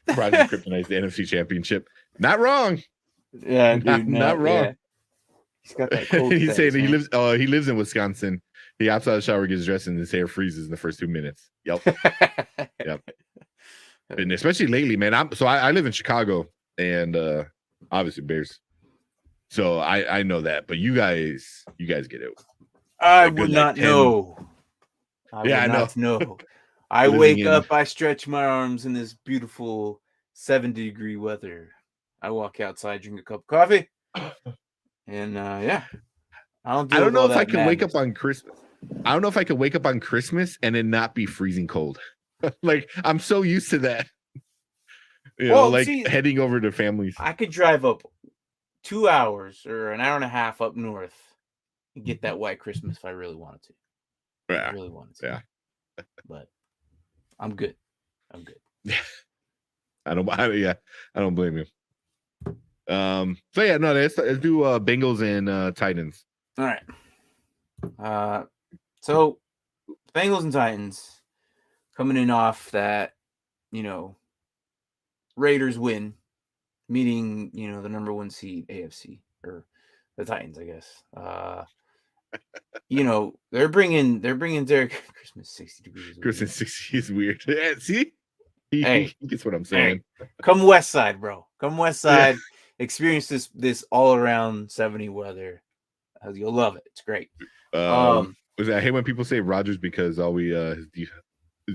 Project Kryptonite, the NFC Championship. Not wrong.
Yeah, dude,
not wrong. Yeah.
He's got that cold.
He's saying he lives in Wisconsin. He hops out of the shower, gets dressed, and his hair freezes in the first 2 minutes. Yep. And especially lately, man. I live in Chicago, and obviously Bears. So I know that, but you guys get it.
I would not know. I know. I wake up, I stretch my arms in this beautiful 70-degree weather. I walk outside, drink a cup of coffee, and I don't know if I can
wake up on Christmas. I don't know if I could wake up on Christmas and then not be freezing cold. Like I'm so used to that. Heading over to families.
I could drive up 2 hours or an hour and a half up north and get that white Christmas if I really wanted to.
Yeah.
I really wanted to.
Yeah.
But I'm good.
Yeah. I don't blame you. Let's do Bengals and Titans.
All right. So Bengals and Titans coming in off that, Raiders win, meeting, the number 1 seed AFC, or the Titans, I guess. They're bringing Derek Christmas 60 degrees.
Christmas 60 is weird. Yeah, see? He gets what I'm saying.
Hey, come West Side, bro. Come West Side. Experience this all around 70 weather. You'll love it. It's great.
I hate when people say Rodgers because all his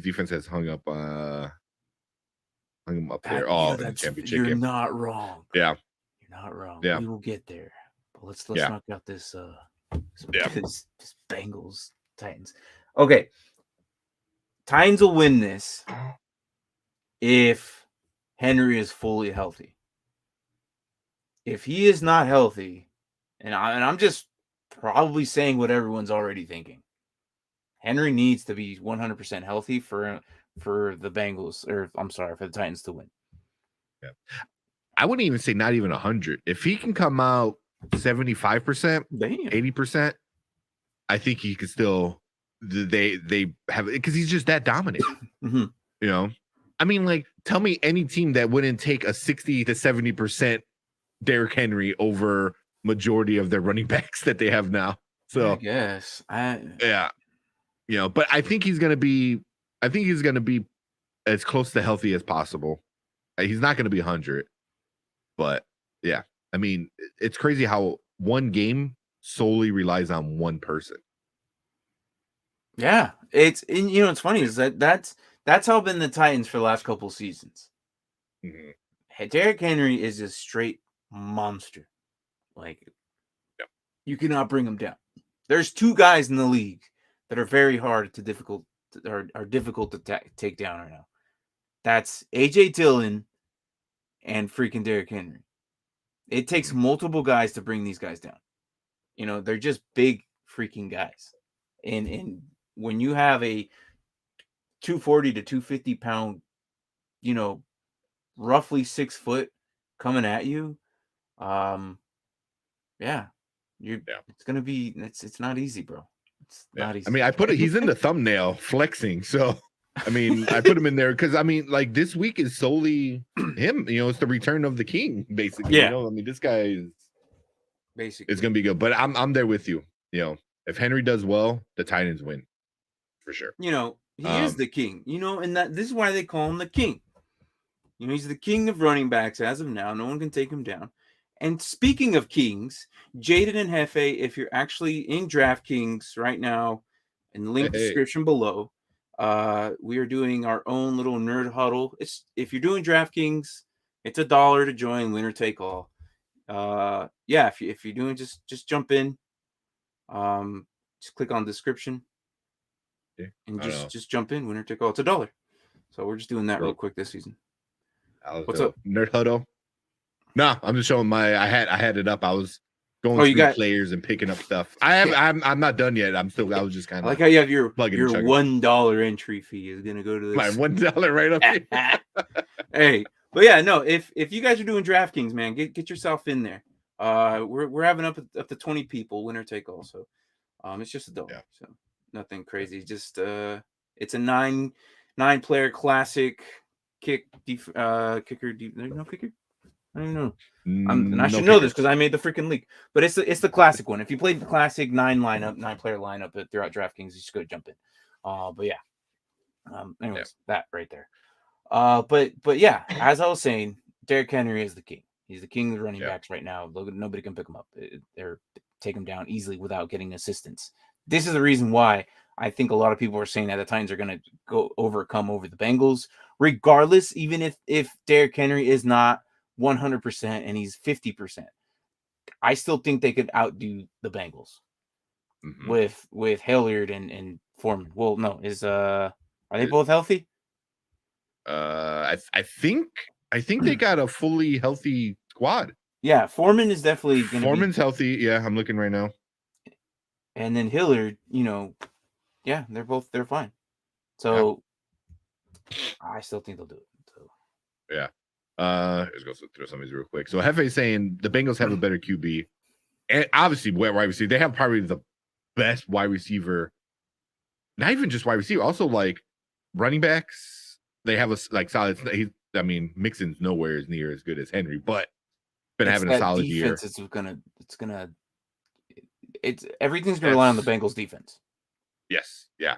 defense has hung up hung him up there. Oh, in the championship
you're
game.
not wrong.
Yeah.
You're not wrong.
Yeah.
We will get there. But let's
Yeah.
knock out this
Yeah.
this Bengals Titans. Okay. Titans will win this if Henry is fully healthy. If he is not healthy, and I'm just probably saying what everyone's already thinking. Henry needs to be 100% healthy for the Bengals, or I'm sorry, for the Titans to win.
Yeah. I wouldn't even say not even 100. If he can come out 75%, 80%, I think he could still. They have, because he's just that dominant.
Mm-hmm.
You know, I mean, like, tell me any team that wouldn't take a 60 to 70% Derrick Henry over majority of their running backs that they have now. So
I guess
yeah, you know, but I think he's gonna be as close to healthy as possible. He's not gonna be 100, but yeah, I mean, it's crazy how one game solely relies on one person.
Yeah, it's funny is that's how been the Titans for the last couple seasons.
Mm-hmm.
Derrick Henry is a straight monster. Like, you cannot bring him down. There's two guys in the league that are very hard to difficult to take down right now. That's AJ Dillon and freaking Derrick Henry. It takes multiple guys to bring these guys down. You know, they're just big freaking guys. And when you have a 240 to 250 pound, you know, roughly 6 foot coming at you, it's gonna be it's not easy, bro. It's not easy.
I mean, I put it, he's in the thumbnail flexing, so I mean, I put him in there because I mean, like, this week is solely him. You know, it's the return of the king, basically.
Yeah.
You know, I mean, this guy is
basically
it's gonna be good. But I'm there with you. You know, if Henry does well, the Titans win for sure.
You know, he is the king. You know, and this is why they call him the king. You know, he's the king of running backs as of now. No one can take him down. And speaking of kings, Jaden and Hefe, if you're actually in DraftKings right now, in the link description below, we are doing our own little nerd huddle. It's if you're doing DraftKings, it's $1 to join, winner take all. Yeah, if you're doing, just jump in. Just click on description, and just jump in, winner take all. It's $1. So we're just doing that real quick this season. What's up,
Nerd Huddle? No, I'm just showing I had it up. I was going through players and picking up stuff. I'm not done yet. I was just kind of
like how you have your $1 entry fee is gonna go to this.
My $1 right up here.
Hey, but yeah, no, if you guys are doing DraftKings, man, get yourself in there. We're having up to 20 people, winner take all. So it's just $1. Yeah. So nothing crazy. Just it's a nine player classic kicker. There's no kicker. I don't know. And I should know this because I made the freaking league. But it's the classic one. If you played the classic 9 player lineup throughout DraftKings, you just go jump in. But yeah. Anyways, that right there. But yeah, as I was saying, Derrick Henry is the king. He's the king of the running backs right now. Nobody can pick him up. They're take him down easily without getting assistance. This is the reason why I think a lot of people are saying that the Titans are going to go overcome over the Bengals, regardless, even if Derrick Henry is not 100% and he's 50%. I still think they could outdo the Bengals with Hilliard and Foreman. Well, no, are they both healthy?
I think they got a fully healthy squad.
Yeah, Foreman is definitely going to
Foreman's healthy. Yeah, I'm looking right now.
And then Hilliard, yeah, they're fine. So I still think they'll do it. So
yeah. Let's go through some of these real quick. So Hefe's saying the Bengals have a better QB. And obviously wide receiver. They have probably the best wide receiver. Not even just wide receiver, also like running backs. They have a solid. Mixon's nowhere as near as good as Henry, but been having a solid year.
Everything's gonna rely on the Bengals defense.
Yes, yeah.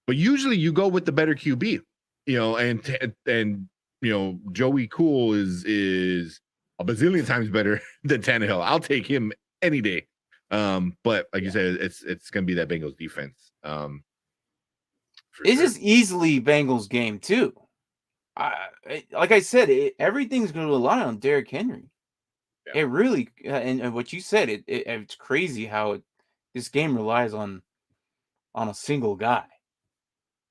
But usually you go with the better QB, and Joey Cool is a bazillion times better than Tannehill. I'll take him any day. But like you said, it's gonna be that Bengals defense.
This is easily Bengals game too. like I said, everything's going to rely on Derrick Henry.
Yeah.
It really, and what you said, it's crazy how this game relies on a single guy.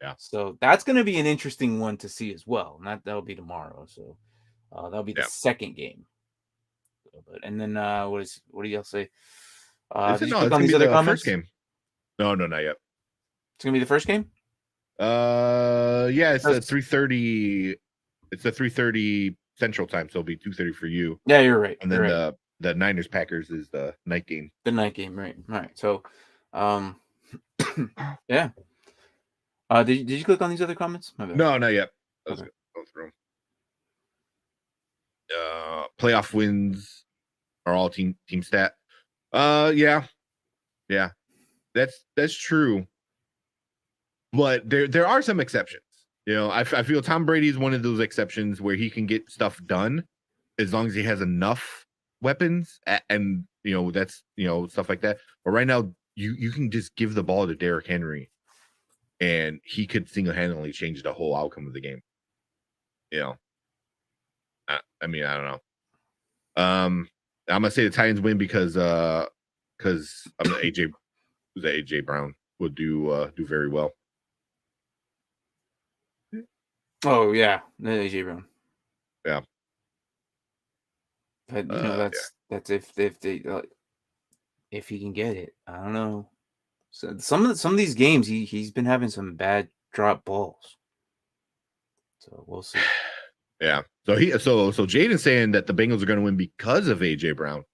Yeah.
So that's going to be an interesting one to see as well. And that'll be tomorrow. So that'll be the second game. And then what do y'all say? Did you click on these other comments?
First game. No, not yet.
It's gonna be the first game.
Yeah, it's a 3:30. It's a 3:30 Central Time, so it'll be 2:30 for you.
Yeah, you're right.
And then the Niners Packers is the night game.
The night game, right? All right. So, yeah. Did you click on these other comments?
No, not yet. Let's go through. Playoff wins are all team stat. Yeah. That's true. But there are some exceptions. You know, I feel Tom Brady is one of those exceptions where he can get stuff done as long as he has enough weapons and you know that's stuff like that. But right now you can just give the ball to Derrick Henry and he could single-handedly change the whole outcome of the game. You know, I mean, I don't know. I'm gonna say the Titans win because of the AJ Brown would do very well.
Oh yeah, AJ Brown.
Yeah,
but that's if he can get it. I don't know. So some of these games he's been having some bad drop balls. So we'll see.
Yeah. So Jaden's saying that the Bengals are going to win because of AJ Brown.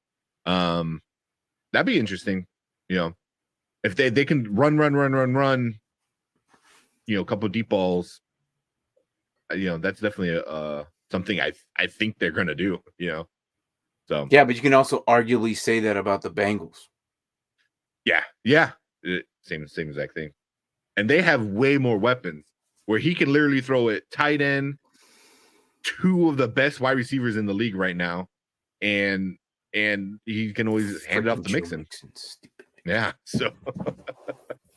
That'd be interesting. You know, if they can run. You know, a couple of deep balls. You know, that's definitely something I think they're going to do. You know, so
yeah, but you can also arguably say that about the Bengals.
Yeah, same exact thing. And they have way more weapons where he can literally throw it tight end, two of the best wide receivers in the league right now, and he can always hand it off to Mixon. Yeah, so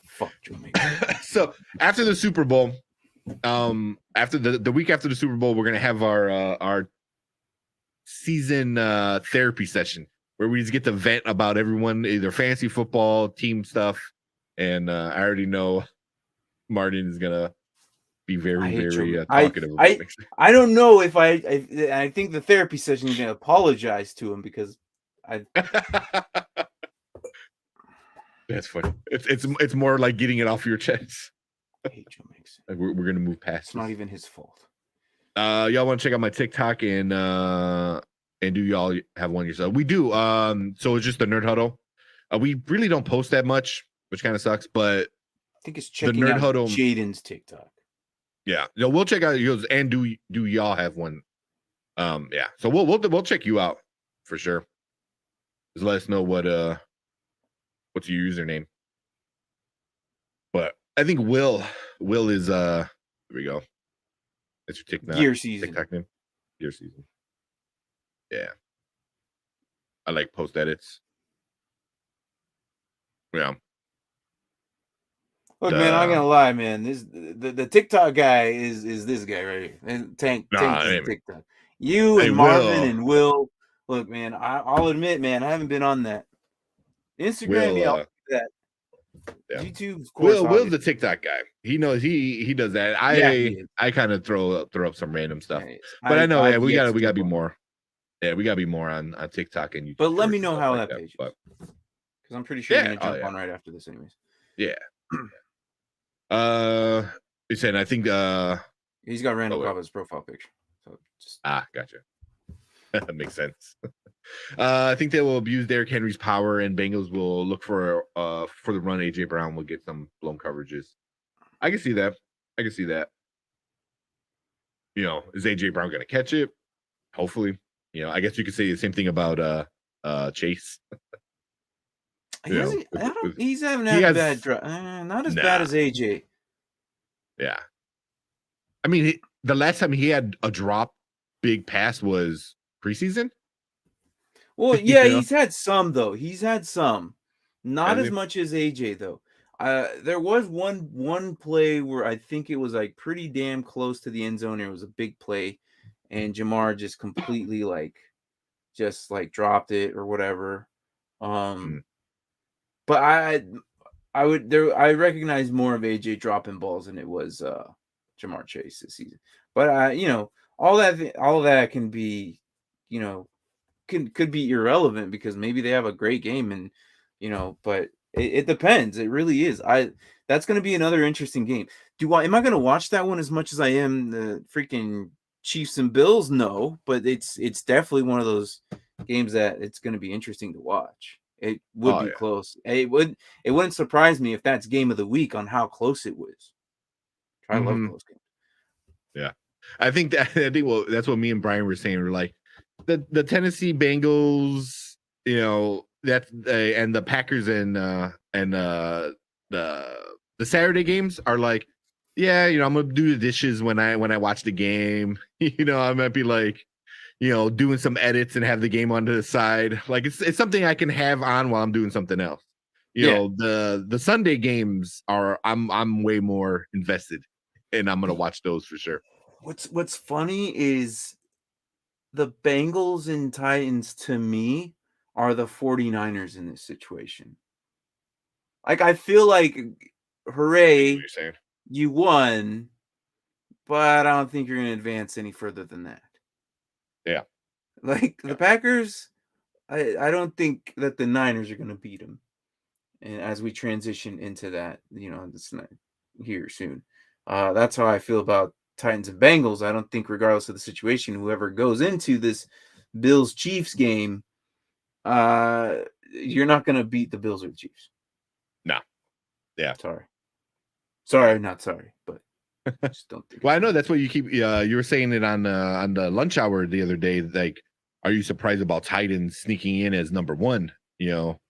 fuck Joe Mixon.
So after the Super Bowl, after the week after the Super Bowl, we're gonna have our season therapy session where we just get to vent about everyone, either fantasy football, team stuff, and I already know Martin is gonna be very talkative about it.
I don't know if I think the therapy session is gonna apologize to him because
that's funny. It's more like getting it off your chest.
I hate Joe Mixon.
We're gonna move past.
It's not even his fault.
Y'all want to check out my TikTok and do y'all have one yourself? We do. So it's just the Nerd Huddle. We really don't post that much, which kind of sucks. But
I think it's checking out Jaden's TikTok.
Yeah, we'll check out yours. And do y'all have one? Yeah. So we'll check you out for sure. Just let us know what's your username. But I think Will is there we go. That's your TikTok.
Gear season.
TikTok name. Gear season. Yeah. I like post edits. Yeah.
Look, man, I'm not gonna lie, man. The TikTok guy is this guy right here. And Tank is TikTok. You and Marvin and Will. Look, man, I'll admit, man, I haven't been on that. Instagram, I'll do that.
Yeah.
YouTube, of course.
Will's the TikTok guy. He knows he does that. I kind of throw up some random stuff. Yeah, but I know we gotta be more. Yeah, we gotta be more on TikTok and YouTube.
But let me know how that page is. Because I'm pretty sure you're gonna jump on right after this anyways.
Yeah. He said I think
he's got Randall Cobb's profile picture. So just
gotcha. That makes sense. I think they will abuse Derrick Henry's power, and Bengals will look for the run. AJ Brown will get some blown coverages. I can see that. You know, is AJ Brown going to catch it? Hopefully. You know, I guess you could say the same thing about Chase.
He's having a bad drop. Not as bad as AJ.
Yeah. I mean, the last time he had a drop big pass was preseason.
Well, yeah, he's had some though. Not as much as AJ though. There was one play where I think it was like pretty damn close to the end zone. It was a big play, and Jamar just completely just dropped it or whatever. But I recognize more of AJ dropping balls than it was Jamar Chase this season. But all that can be, could be irrelevant because maybe they have a great game and but it depends. It really is. That's going to be another interesting game. Am I going to watch that one as much as I am the freaking Chiefs and Bills? No, but it's definitely one of those games that it's going to be interesting to watch. It would be close. It wouldn't surprise me if that's game of the week on how close it was. I love close games.
Yeah. I think that's what me and Brian were saying. We're like the Tennessee Bengals, that's and the Packers and the Saturday games are like, yeah, I'm gonna do the dishes when I watch the game. I might be like, doing some edits and have the game on the side. Like it's something I can have on while I'm doing something else. The Sunday games I'm way more invested and I'm gonna watch those for sure.
What's funny is the Bengals and Titans to me are the 49ers in this situation. Like I feel like hooray, you won, but I don't think you're gonna advance any further than that.
Yeah.
The Packers, I don't think that the Niners are gonna beat them. And as we transition into that, this night here soon. That's how I feel about Titans and Bengals. I don't think, regardless of the situation, whoever goes into this Bills Chiefs game, you're not going to beat the Bills or the Chiefs.
No. Yeah.
Sorry, not sorry, but I just don't think.
Well, I know that's what you keep. You were saying it on the lunch hour the other day. Like, are you surprised about Titans sneaking in as number one?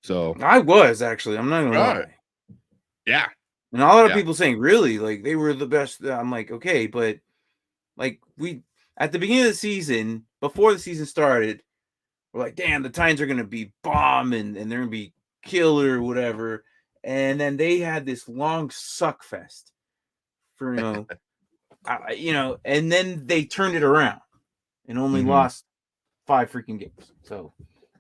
So
I was actually. I'm not gonna lie.
Yeah.
And a lot of people saying, really, like they were the best. I'm like, okay, but we at the beginning of the season, before the season started, we're like, damn, the Titans are gonna be bomb and they're gonna be killer or whatever. And then they had this long suck fest for and then they turned it around and only lost 5 freaking games. So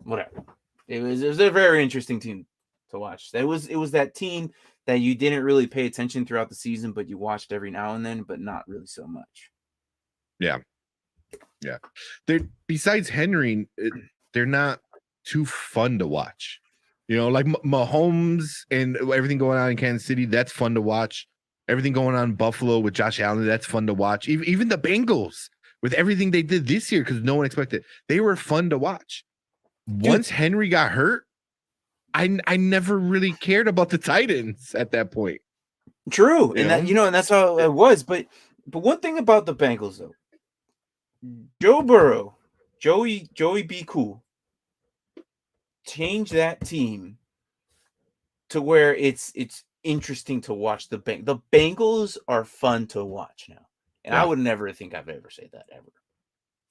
whatever. It was a very interesting team to watch. It was that team that you didn't really pay attention throughout the season, but you watched every now and then, but not really so much.
Yeah. Besides Henry, they're not too fun to watch. Like Mahomes and everything going on in Kansas City, that's fun to watch. Everything going on in Buffalo with Josh Allen, that's fun to watch. Even the Bengals with everything they did this year, because no one expected, they were fun to watch. Once Henry got hurt, I never really cared about the Titans at that point.
True, and that and that's how it was. But one thing about the Bengals though, Joe Burrow, Joey B. Cool, change that team to where it's interesting to watch. The Bengals are fun to watch now, and I would never think I've ever said that ever.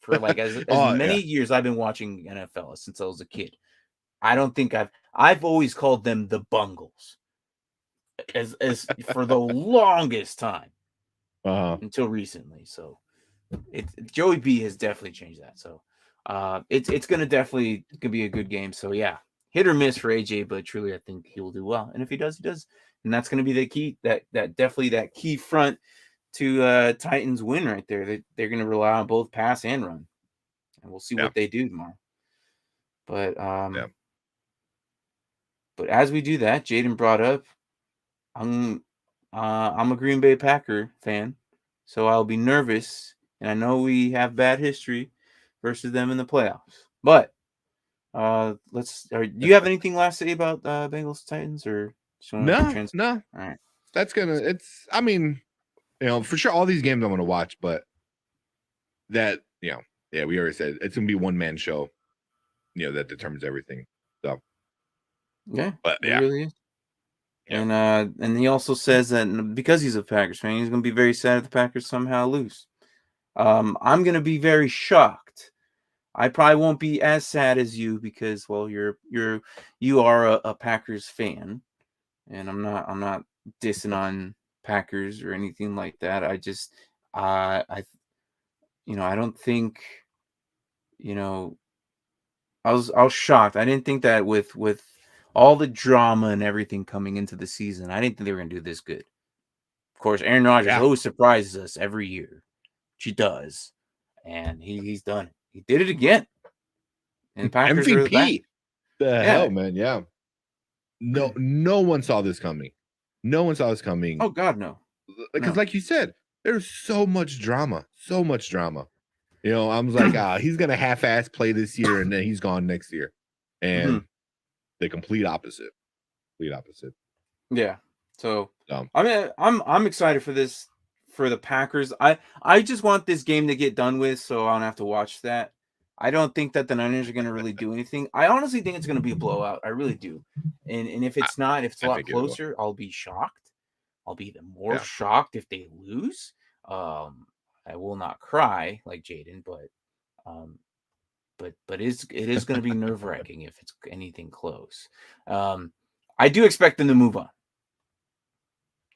For as many years I've been watching NFL since I was a kid, I don't think I've always called them the Bungles as for the longest time until recently. So Joey B has definitely changed that. So it's gonna definitely be a good game. So yeah, hit or miss for AJ, but truly I think he will do well. And if he does, he does. And that's gonna be the key. That definitely that key front to Titans win right there. They're gonna rely on both pass and run, and we'll see what they do tomorrow. But but as we do that, Jaden brought up, I'm a Green Bay Packer fan, so I'll be nervous, and I know we have bad history versus them in the playoffs. But do you have anything last to say about Bengals Titans or
no?
All right,
I mean, for sure all these games I'm gonna watch, but that we already said it's gonna be one man show, that determines everything. So
yeah,
but
it really is. Yeah. And he also says that because he's a Packers fan, he's gonna be very sad if the Packers somehow lose. I'm gonna be very shocked. I probably won't be as sad as you because, well, you are a Packers fan, and I'm not dissing on Packers or anything like that. I just I I don't think, I was shocked. I didn't think that with all the drama and everything coming into the season, I didn't think they were going to do this good. Of course, Aaron Rodgers always surprises us every year. She does, and he's done it. He did it again. And the Packers are back.
MVP. The hell, man. Yeah. No one saw this coming. No one saw this coming.
Oh God, no.
Because like you said, there's so much drama. So much drama. I was like, he's gonna half-ass play this year and then he's gone next year. And the complete opposite.
Yeah. So I mean, I'm excited for this, for the Packers. I just want this game to get done with so I don't have to watch that. I don't think that the Niners are going to really do anything. I honestly think it's going to be a blowout. I really do. And if it's not, if it's a lot closer, I'll be shocked. I'll be even more shocked if they lose. I will not cry like Jaden, but it is going to be nerve-wracking if it's anything close. I do expect them to move on.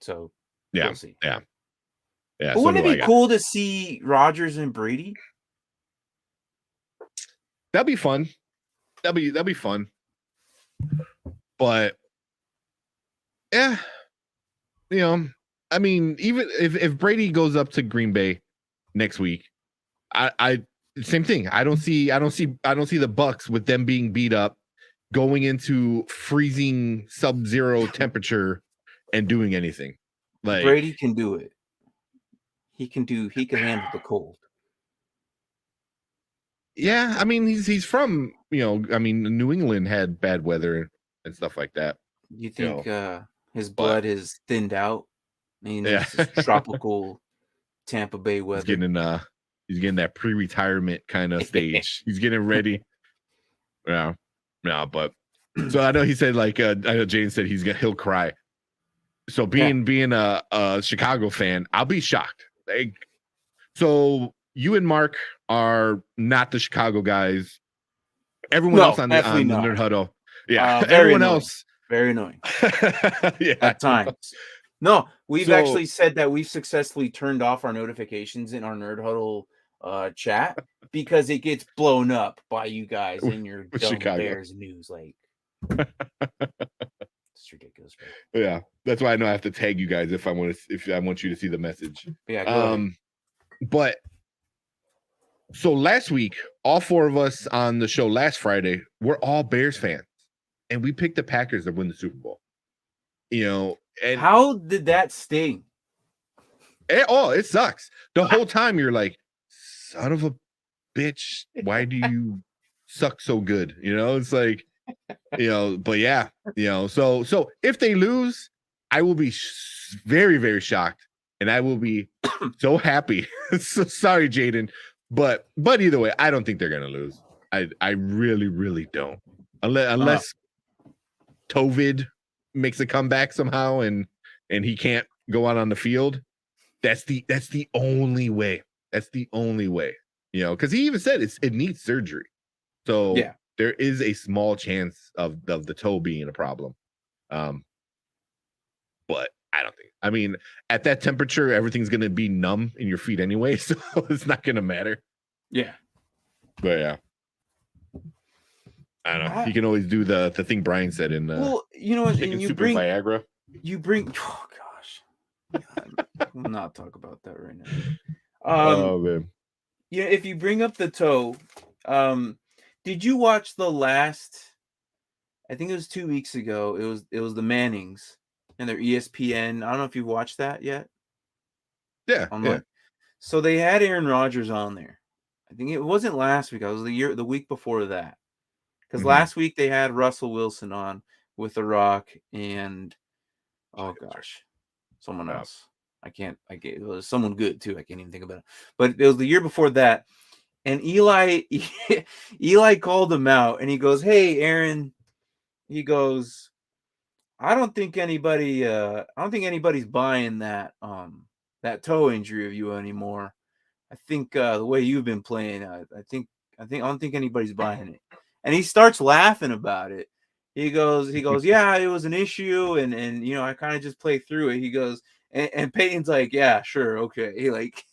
So we'll see.
Yeah.
But wouldn't it be cool to see Rodgers and Brady?
That'd be fun. That'd be fun. But I mean, even if Brady goes up to Green Bay next week, I same thing. I don't see the Bucks with them being beat up, going into freezing sub-zero temperature and doing anything. Like
Brady can do it. He can handle the cold.
Yeah, I mean he's from, New England had bad weather and stuff like that.
You think his blood is thinned out? I mean, it's tropical Tampa Bay weather.
He's getting that pre-retirement kind of stage. He's getting ready. Yeah, but so I know he said I know Jane said he'll cry. So being a Chicago fan, I'll be shocked. So you and Mark are not the Chicago guys. Everyone else on the Nerd Huddle, everyone else
very annoying.
Yeah,
at times. No, we've actually said that we've successfully turned off our notifications in our Nerd Huddle chat because it gets blown up by you guys in your dumb Chicago Bears news. It's ridiculous, bro.
Yeah, that's why I know I have to tag you guys if I want you to see the message.
Yeah.
But so last week, all four of us on the show last Friday, we're all Bears fans, and we picked the Packers to win the Super Bowl. And
how did that sting?
It sucks. The whole time you're like, son of a bitch, why do you suck so good? It's like, but yeah, so if they lose, I will be very, very shocked, and I will be so happy. So sorry, Jaden, but either way, I don't think they're gonna lose. I really, really don't, unless Tovid makes a comeback somehow and he can't go out on the field. That's the only way. That's the only way. Because he even said it needs surgery. So there is a small chance of the toe being a problem. But I don't think. I mean, at that temperature, everything's gonna be numb in your feet anyway, so it's not gonna matter.
Yeah.
But yeah. I don't know. You can always do the thing Brian said in
well, and you bring
Viagra.
Oh gosh. We'll not talk about that right now.
Oh man.
If you bring up the toe, did you watch the last, I think it was 2 weeks ago, it was the Mannings and their ESPN. I don't know if you've watched that yet.
Yeah.
So they had Aaron Rodgers on there. I think it wasn't last week. It was the week before that. Because last week they had Russell Wilson on with The Rock and someone else. It was someone good too. I can't even think about it. But it was the year before that. And Eli called him out and he goes, "Hey, Aaron," he goes, I don't think anybody's buying that toe injury of you anymore. I think the way you've been playing, I don't think anybody's buying it. And he starts laughing about it. He goes, yeah, it was an issue, and I kind of just play through it. He goes, and Peyton's like, yeah, sure, okay. He like,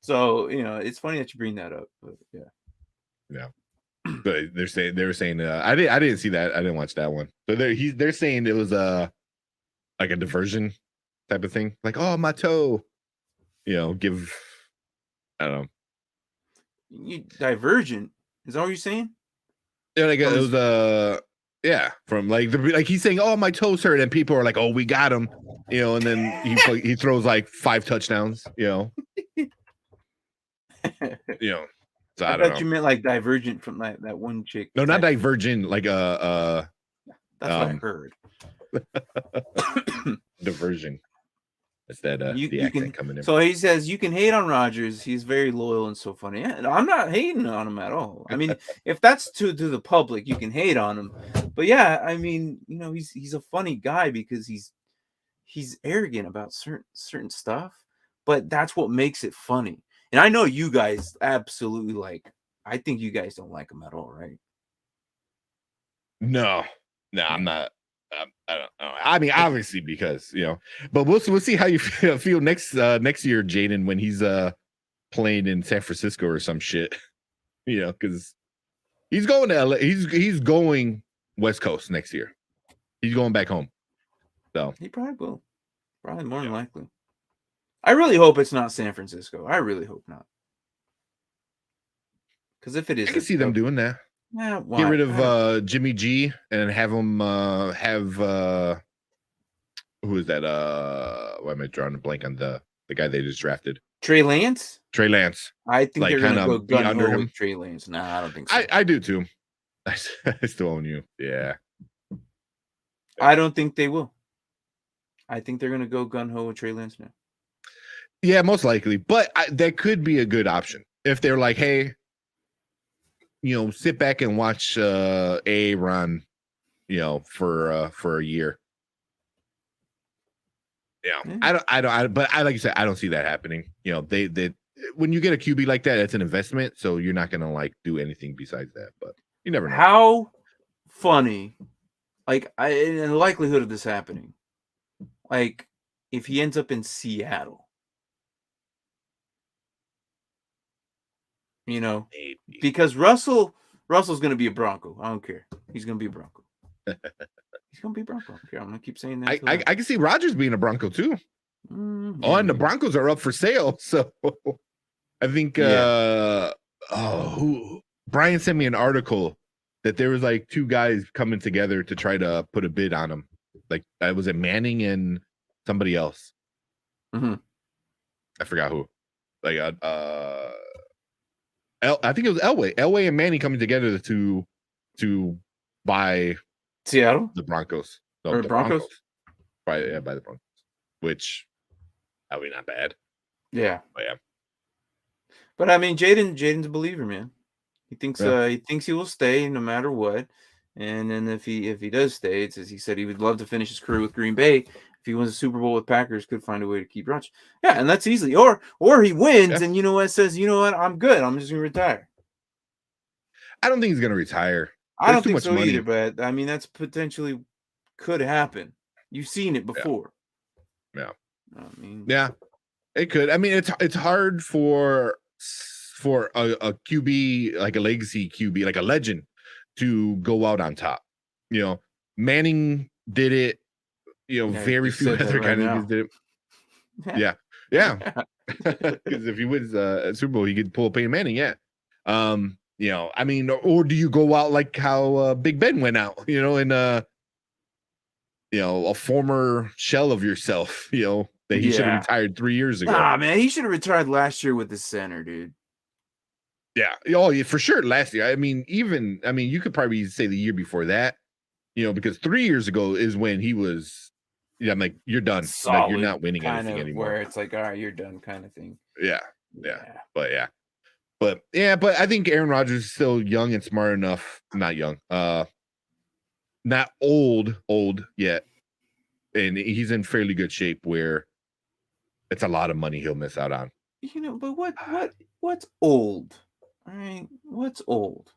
so it's funny that you bring that up, but
yeah. But they were saying I didn't see that. I didn't watch that one. But they're saying it was like a diversion type of thing. Like, oh, my toe. Give I don't know.
You Divergent. Is that what you're saying?
Yeah, like it was from like he's saying, oh, my toes hurt, and people are like, oh, we got him, and then he throws like 5 touchdowns, So
I
don't know.
thought you meant like Divergent from that one chick.
No, not Divergent, like
that's what I heard.
Diversion. That's that the accent coming in.
So he says you can hate on Rodgers. He's very loyal and so funny. Yeah, I'm not hating on him at all. I mean, if that's to the public, you can hate on him. But yeah, I mean, he's a funny guy because he's arrogant about certain stuff. But that's what makes it funny. And I know you guys absolutely I think you guys don't like him at all, right?
No, I'm not. I don't know. I mean, obviously because but we'll see how you feel next year, Jaden, when he's playing in San Francisco or some shit. Because he's going to LA. He's going West Coast next year. He's going back home. So
he probably will. Probably more than likely. I really hope it's not San Francisco. I really hope not. Because if it is,
I can see them doing that.
Yeah,
get rid of Jimmy G and have him have who is that? Why am I drawing a blank on the guy they just drafted?
Trey Lance.
I
think they're gonna go gun under him with Trey Lance. Nah, I don't think so.
I do too. I still own you. Yeah.
I don't think they will. I think they're gonna go gun ho with Trey Lance now.
Yeah, most likely. But that could be a good option if they're like, hey, sit back and watch A run, for a year. Yeah. But like you said, I don't see that happening. They when you get a QB like that, it's an investment, so you're not gonna do anything besides that. But you never know.
How funny, in the likelihood of this happening, if he ends up in Seattle.
Maybe.
Because Russell's going to be a Bronco. I don't care. He's going to be a Bronco. He's going to be a Bronco. I don't care. I'm going to keep saying that.
I can see Rodgers being a Bronco too.
Mm-hmm.
Oh, and the Broncos are up for sale. So I think Brian sent me an article that there was 2 guys coming together to try to put a bid on him. Was it Manning and somebody else?
Mm-hmm.
I forgot who. I think it was Elway and Manning coming together to buy
Seattle,
the Broncos. No,
or
the
Broncos.
By the Broncos, which not bad.
Yeah,
but yeah.
But I mean, Jaden's a believer, man. He thinks he will stay no matter what. And then if he does stay, it's as he said he would love to finish his career with Green Bay. If he wins a Super Bowl with Packers, could find a way to keep Rodgers. Yeah, and that's easily. Or he wins, and says, I'm good. I'm just gonna retire.
I don't think he's gonna retire.
I don't think so either, but I mean that's potentially could happen. You've seen it before.
Yeah.
I mean,
yeah, it could. I mean, it's hard for a QB, like a legacy QB, like a legend, to go out on top. Manning did it. Very few other kind of did it. Yeah. Because if he wins a Super Bowl, he could pull Peyton Manning. Yeah. I mean, or do you go out like how Big Ben went out? In a former shell of yourself. That he should have retired 3 years ago.
Nah, man, he should have retired last year with the center, dude.
Yeah. Oh, yeah, for sure. Last year. I mean, you could probably say the year before that. Because 3 years ago is when he was. Yeah, I'm like, you're done. You're not winning anything anymore.
Where it's like, all right, you're done, kind of thing.
Yeah. But I think Aaron Rodgers is still young and smart enough. Not young. Not old yet, and he's in fairly good shape where it's a lot of money he'll miss out on.
But what's old? All right, what's old?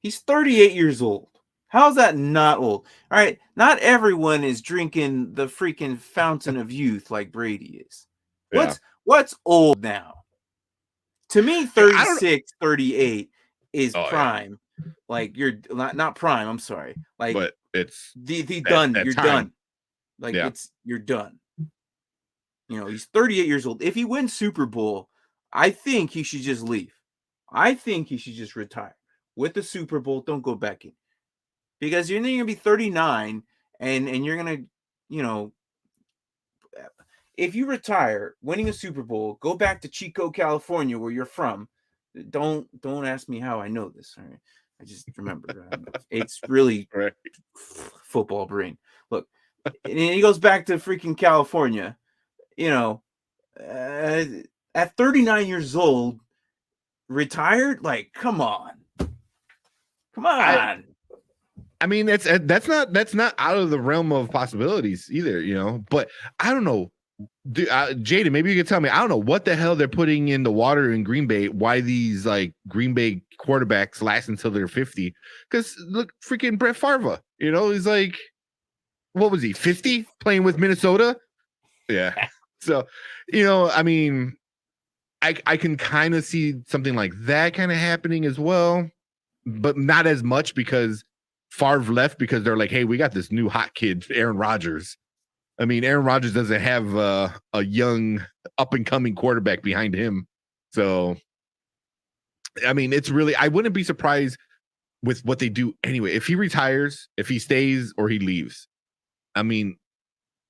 He's 38 years old. How's that not old? All right, not everyone is drinking the freaking fountain of youth like Brady is.
Yeah.
What's old now? To me,
I don't.
36, 38 is
Oh, yeah.
prime. Like you're not prime. I'm sorry. Like
But it's
the done.
that
You're
time.
done. Like
Yeah.
you're done. You know, he's 38 years old. If he wins Super Bowl, I think he should just leave. I think he should just retire with the Super Bowl. Don't go back in because you're going to be 39 and you're going to, you know, if you retire winning a Super Bowl, go back to Chico, California, where you're from. Don't ask me how I know this. All right? I just remember it's really
Right.
football brain. Look, and he goes back to freaking California. You know, at 39 years old, retired. Like, come on.
I mean, that's not out of the realm of possibilities either, you know. But I don't know, Jaden. Maybe you can tell me. I don't know what the hell they're putting in the water in Green Bay. Why these like Green Bay quarterbacks last until they're 50? Because look, freaking Brett Favre. You know, he's like, what was he, 50 playing with Minnesota? Yeah. So, you know, I mean, I can kind of see something like that kind of happening as well, but not as much because Favre left because they're like, hey, we got this new hot kid, Aaron Rodgers. I mean, Aaron Rodgers doesn't have a young up and coming quarterback behind him. So, I mean, it's really, I wouldn't be surprised with what they do anyway. If he retires, if he stays or he leaves, I mean,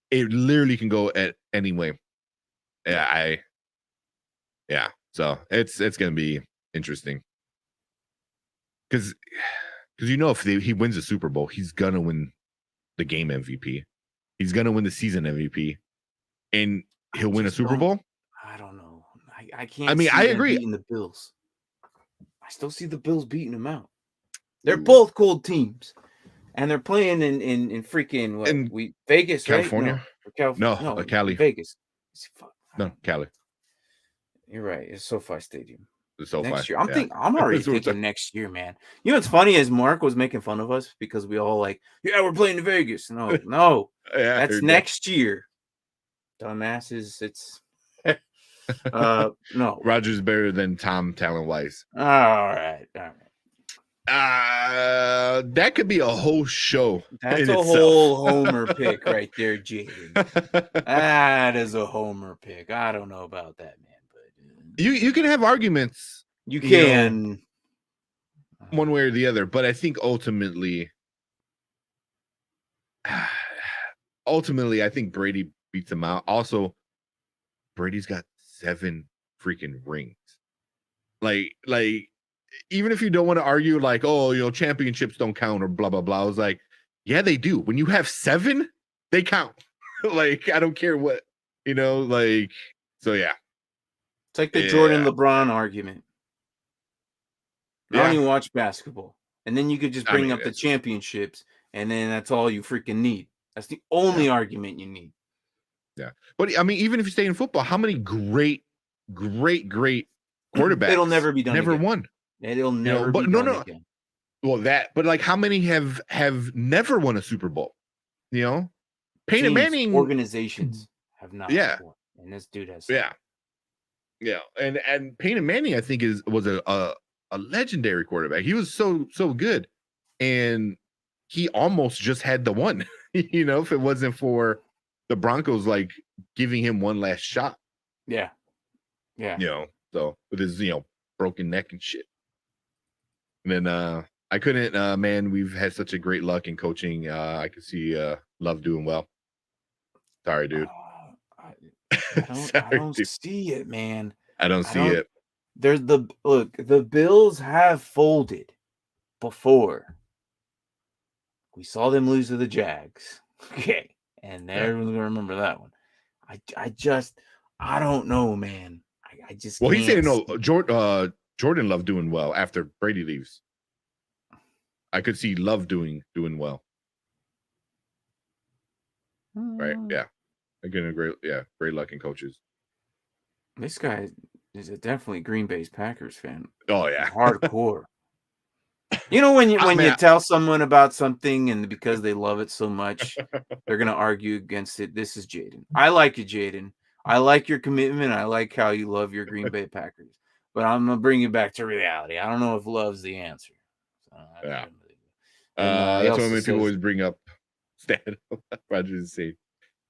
it literally can go at any way. Yeah. So it's going to be interesting. Because you know, if he wins the Super Bowl, he's going to win the game MVP. He's going to win the season MVP. And he'll win a Super Bowl?
I don't know. I can't.
I mean, I agree.
Beating the Bills. I still see the Bills beating them out. They're both cold teams. And they're playing in freaking Vegas,
California?
Right?
No, Cali.
Vegas.
No, Cali.
You're right. It's SoFi Stadium.
SoFi.
Next year. I'm already thinking next year, man. You know what's funny is Mark was making fun of us because we all like, yeah, we're playing in Vegas. No. That's next year. Dumbasses. It's no.
Rodgers better than Tom talent-wise.
All right.
That could be a whole show.
That's a whole homer pick right there, Jaden. That is a homer pick. I don't know about that, man. But
you can have arguments.
You can,
one way or the other, but I think ultimately, I think Brady beats him out. Also, Brady's got 7 freaking rings. Like. Even if you don't want to argue like, oh, you know, championships don't count or blah, blah, blah. I was like, yeah, they do. When you have 7, they count. Like, I don't care what, you know, like, so yeah.
It's like the Jordan LeBron argument. I don't even watch basketball. And then you could just bring up the championships and then that's all you freaking need. That's the only argument you need.
Yeah. But I mean, even if you stay in football, how many great quarterbacks
it'll never be done.
Never
again.
won.
It'll never be done again.
Well, but like how many have never won a Super Bowl? You know, Peyton Manning
organizations have not.
Yeah,
won, and this dude has.
Yeah, and Peyton Manning, I think was a legendary quarterback. He was so good, and he almost just had the one. You know, if it wasn't for the Broncos like giving him one last shot.
Yeah.
You know, so with his broken neck and shit. And then I couldn't, man, we've had such a great luck in coaching. I could see Love doing well. Sorry, dude.
I don't see it, man.
I don't see it.
There's the Bills have folded before. We saw them lose to the Jags. Okay. And everyone's gonna remember that one. I don't know, man. I just
he's saying no. Jordan Love doing well after Brady leaves. I could see Love doing well. Right? Yeah. Again, great luck in coaches.
This guy is definitely Green Bay's Packers fan.
Oh yeah,
hardcore. You know, when you
man,
tell someone about something and because they love it so much, they're gonna argue against it. This is Jaden. I like you, Jaden. I like your commitment. I like how you love your Green Bay Packers. But I'm gonna bring you back to reality. I don't know if love's the answer. So,
yeah.
And he
That's why
also
many people
says,
always bring up Stan Rodgers is safe.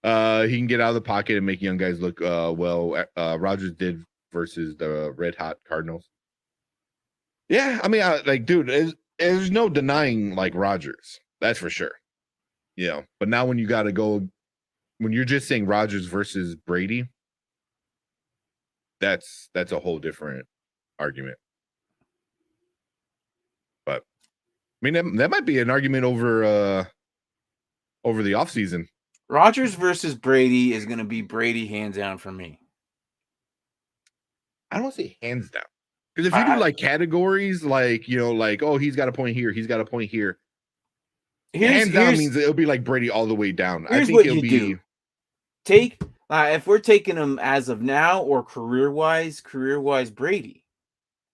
He can get out of the pocket and make young guys look well. Rodgers did versus the red hot Cardinals. Yeah, I mean, like, dude, there's no denying like Rodgers. That's for sure. You know, but now when you got to go, when you're just saying Rodgers versus Brady, that's a whole different argument. But I mean, that might be an argument over the offseason.
Rodgers versus Brady is gonna be Brady hands down for me.
I don't say hands down. Because if you do like categories, like, you know, like, oh, he's got a point here, he's got a point here. Hands down means it'll be like Brady all the way down. I think it'll be
take if we're taking him as of now or career wise Brady.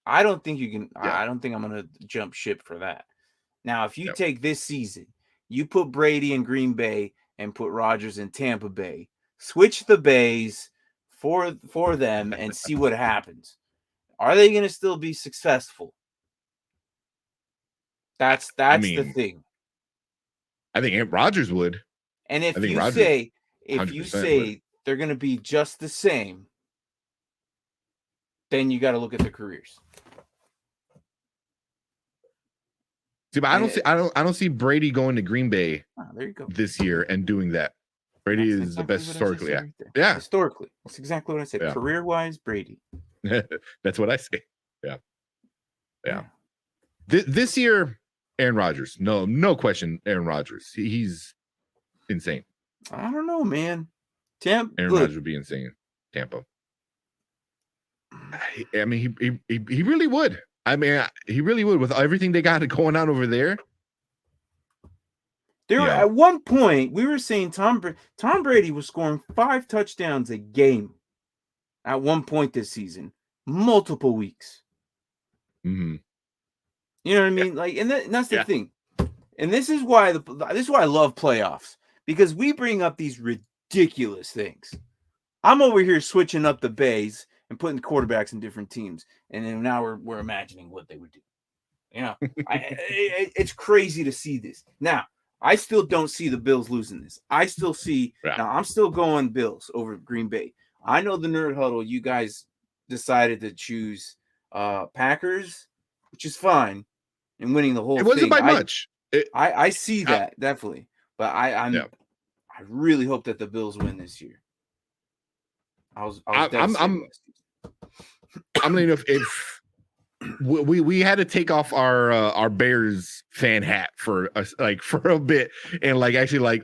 I don't think you can.
Yeah.
I don't think I'm gonna jump ship for that. Now, if you take this season, you put Brady in Green Bay and put Rodgers in Tampa Bay, switch the bays for them and see what happens. Are they going to still be successful? That's the thing.
I think Rodgers would.
And if you say they're going to be just the same, then you got to look at the careers.
See, but I don't see Brady going to Green Bay
there you go.
This year and doing that. Brady is the best historically. Yeah.
Historically. That's exactly what I said.
Yeah.
Career-wise, Brady.
That's what I say. Yeah. This year, Aaron Rodgers. No question, Aaron Rodgers. He's insane.
I don't know, man.
Aaron Rodgers would be insane. Tampa. I mean, he really would. I mean, he really would with everything they got going on over there.
At one point, we were saying Tom Brady was scoring 5 touchdowns a game at one point this season, multiple weeks.
Mm-hmm.
You know what I mean? Like, and that's the thing. And this is why I love playoffs, because we bring up these ridiculous things. I'm over here switching up the bays and putting quarterbacks in different teams, and then now we're imagining what they would do. You know, it's crazy to see this. Now, I still don't see the Bills losing this. I still see now. I'm still going Bills over Green Bay. I know the Nerd Huddle. You guys decided to choose Packers, which is fine, and winning the whole.
It wasn't by much.
I see that definitely, but I really hope that the Bills win this year.
I mean, if we had to take off our Bears fan hat for a bit and actually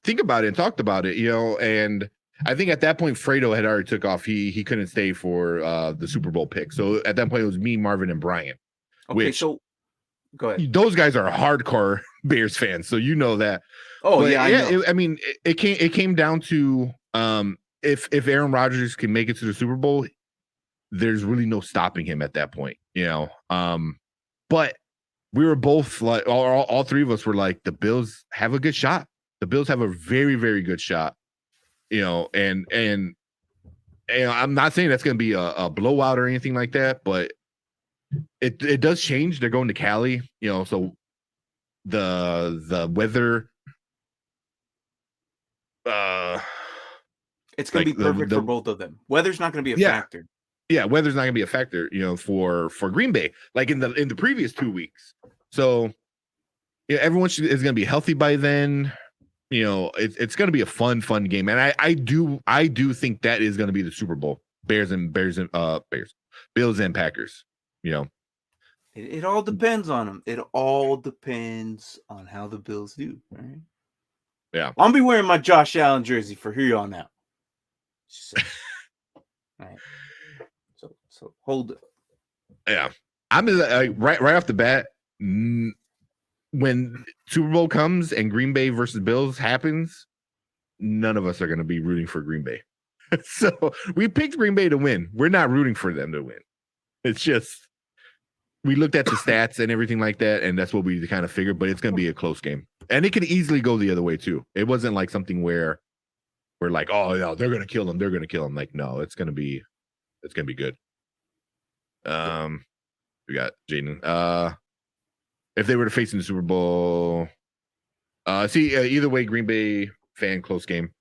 think about it and talked about it, you know. And I think at that point Fredo had already took off. He couldn't stay for the Super Bowl pick. So at that point it was me, Marvin, and Brian.
Okay, so go ahead.
Those guys are hardcore Bears fans, so you know that.
Oh, but yeah,
I mean, it came down to if Aaron Rodgers can make it to the Super Bowl, there's really no stopping him at that point, you know. But we were both like, all three of us were like, the Bills have a good shot. The Bills have a very, very good shot, you know. And I'm not saying that's going to be a blowout or anything like that, but it does change. They're going to Cali, you know, so the weather.
It's going to be perfect for both of them. Weather's not going to be a factor.
Yeah, weather's not going to be a factor, you know, for Green Bay, like in the previous 2 weeks. So, yeah, everyone is going to be healthy by then. You know, it's going to be a fun game, and I do think that is going to be the Super Bowl. Bills and Packers. You know,
it all depends on them. It all depends on how the Bills do, right?
Yeah,
I'll be wearing my Josh Allen jersey for here on out. So, all right. So hold it.
Yeah, I'm right off the bat. When Super Bowl comes and Green Bay versus Bills happens, none of us are going to be rooting for Green Bay. So we picked Green Bay to win. We're not rooting for them to win. It's just we looked at the stats and everything like that, and that's what we kind of figured. But it's going to be a close game, and it could easily go the other way too. It wasn't like something where we're like, oh no, they're going to kill them. They're going to kill them. Like, no, it's going to be good. We got Jaden. If they were to face in the Super Bowl, either way, Green Bay fan, close game.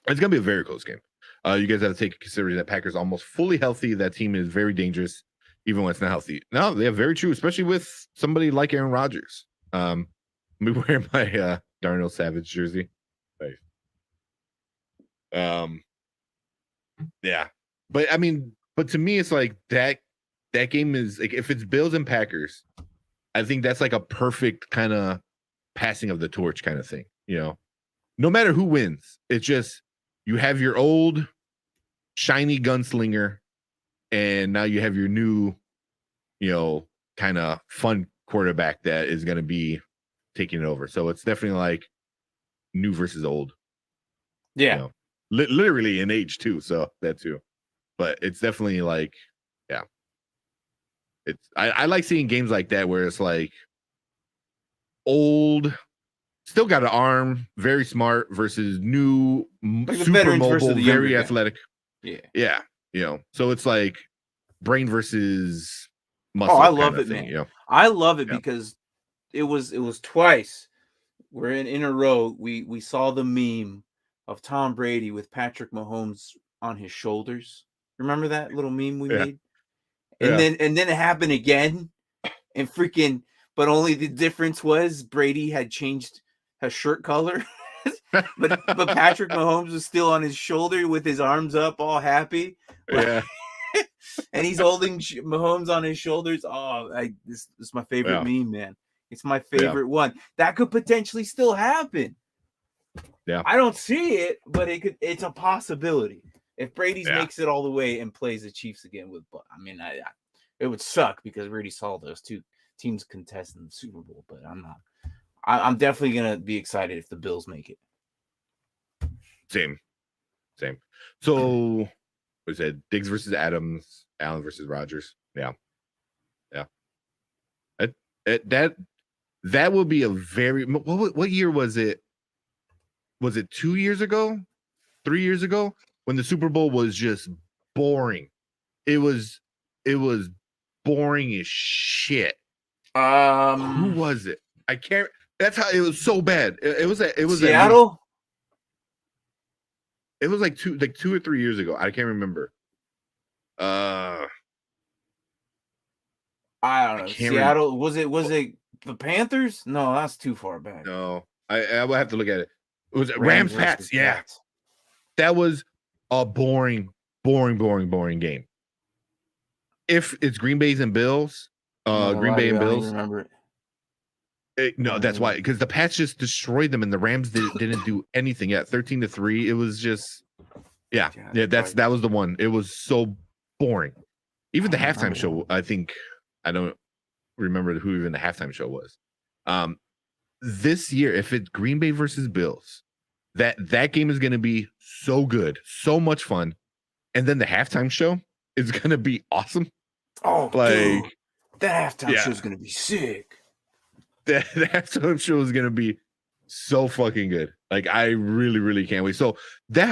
It's going to be a very close game. You guys have to take considering that Packers almost fully healthy. That team is very dangerous, even when it's not healthy. No, they are very true, especially with somebody like Aaron Rodgers. Let me wear my Darnell Savage jersey. Nice. Yeah, but I mean, but to me, it's like that game is like, if it's Bills and Packers, I think that's like a perfect kind of passing of the torch kind of thing. No matter who wins, it's just you have your old shiny gunslinger, and now you have your new, kind of fun quarterback that is going to be taking it over. So it's definitely like new versus old.
Yeah.
Literally in age too. So that too. But it's definitely like, yeah. I like seeing games like that where it's like old, still got an arm, very smart versus new,
like
super mobile, very athletic.
Yeah.
So it's like brain versus muscle.
Oh, I love it,
thing,
man. I love it because it was twice. We're in a row. We saw the meme of Tom Brady with Patrick Mahomes on his shoulders. Remember that little meme we made? And then it happened again, and freaking. But only the difference was Brady had changed his shirt color, but Patrick Mahomes was still on his shoulder with his arms up, all happy.
Yeah.
And he's holding Mahomes on his shoulders. Oh, this is my favorite meme, man. It's my favorite one. That could potentially still happen.
Yeah,
I don't see it, but it could. It's a possibility if Brady makes it all the way and plays the Chiefs again. It would suck because we already saw those two teams contest in the Super Bowl. But I'm not. I'm definitely gonna be excited if the Bills make it.
Same. So, what is it? Diggs versus Adams, Allen versus Rodgers. Yeah. That will be a very. What year was it? Was it 2 years ago? 3 years ago? When the Super Bowl was just boring. It was boring as shit. Who was it? I can't. That's how it was so bad. It was
Seattle.
It was like 2 or 3 years ago. I can't remember.
I don't know. Seattle. Was it the Panthers? No, that's too far back.
No, I will have to look at it. It was Rams Pats. Yeah,
Pats.
That was a boring game. If it's Green Bay and Bills, Green Bay and Bills.
Remember it.
No, that's why, because the Pats just destroyed them and the Rams didn't do anything. 13-3. It was just, that was the one. It was so boring. Even the halftime show, I think, I don't remember who even the halftime show was. This year, if it's Green Bay versus Bills, that game is going to be so good, so much fun, and then the halftime show is going to be awesome.
Oh, dude, that halftime show is going to be sick.
The halftime show is going to be so fucking good. Like, I really, really can't wait. So the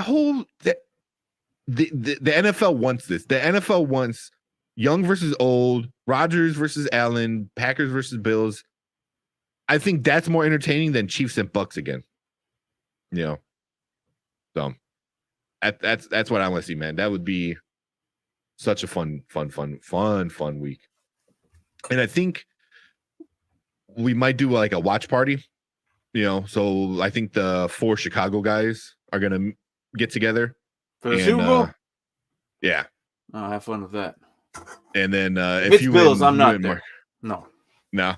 NFL wants this. The NFL wants young versus old, Rodgers versus Allen, Packers versus Bills. I think that's more entertaining than Chiefs and Bucks again. So that's what I want to see, man. That would be such a fun week. And I think we might do like a watch party. So I think the 4 Chicago guys are gonna get together
for the Super Bowl.
Yeah.
I'll have fun with that.
And then
if it's Bills, I'm not there.
No,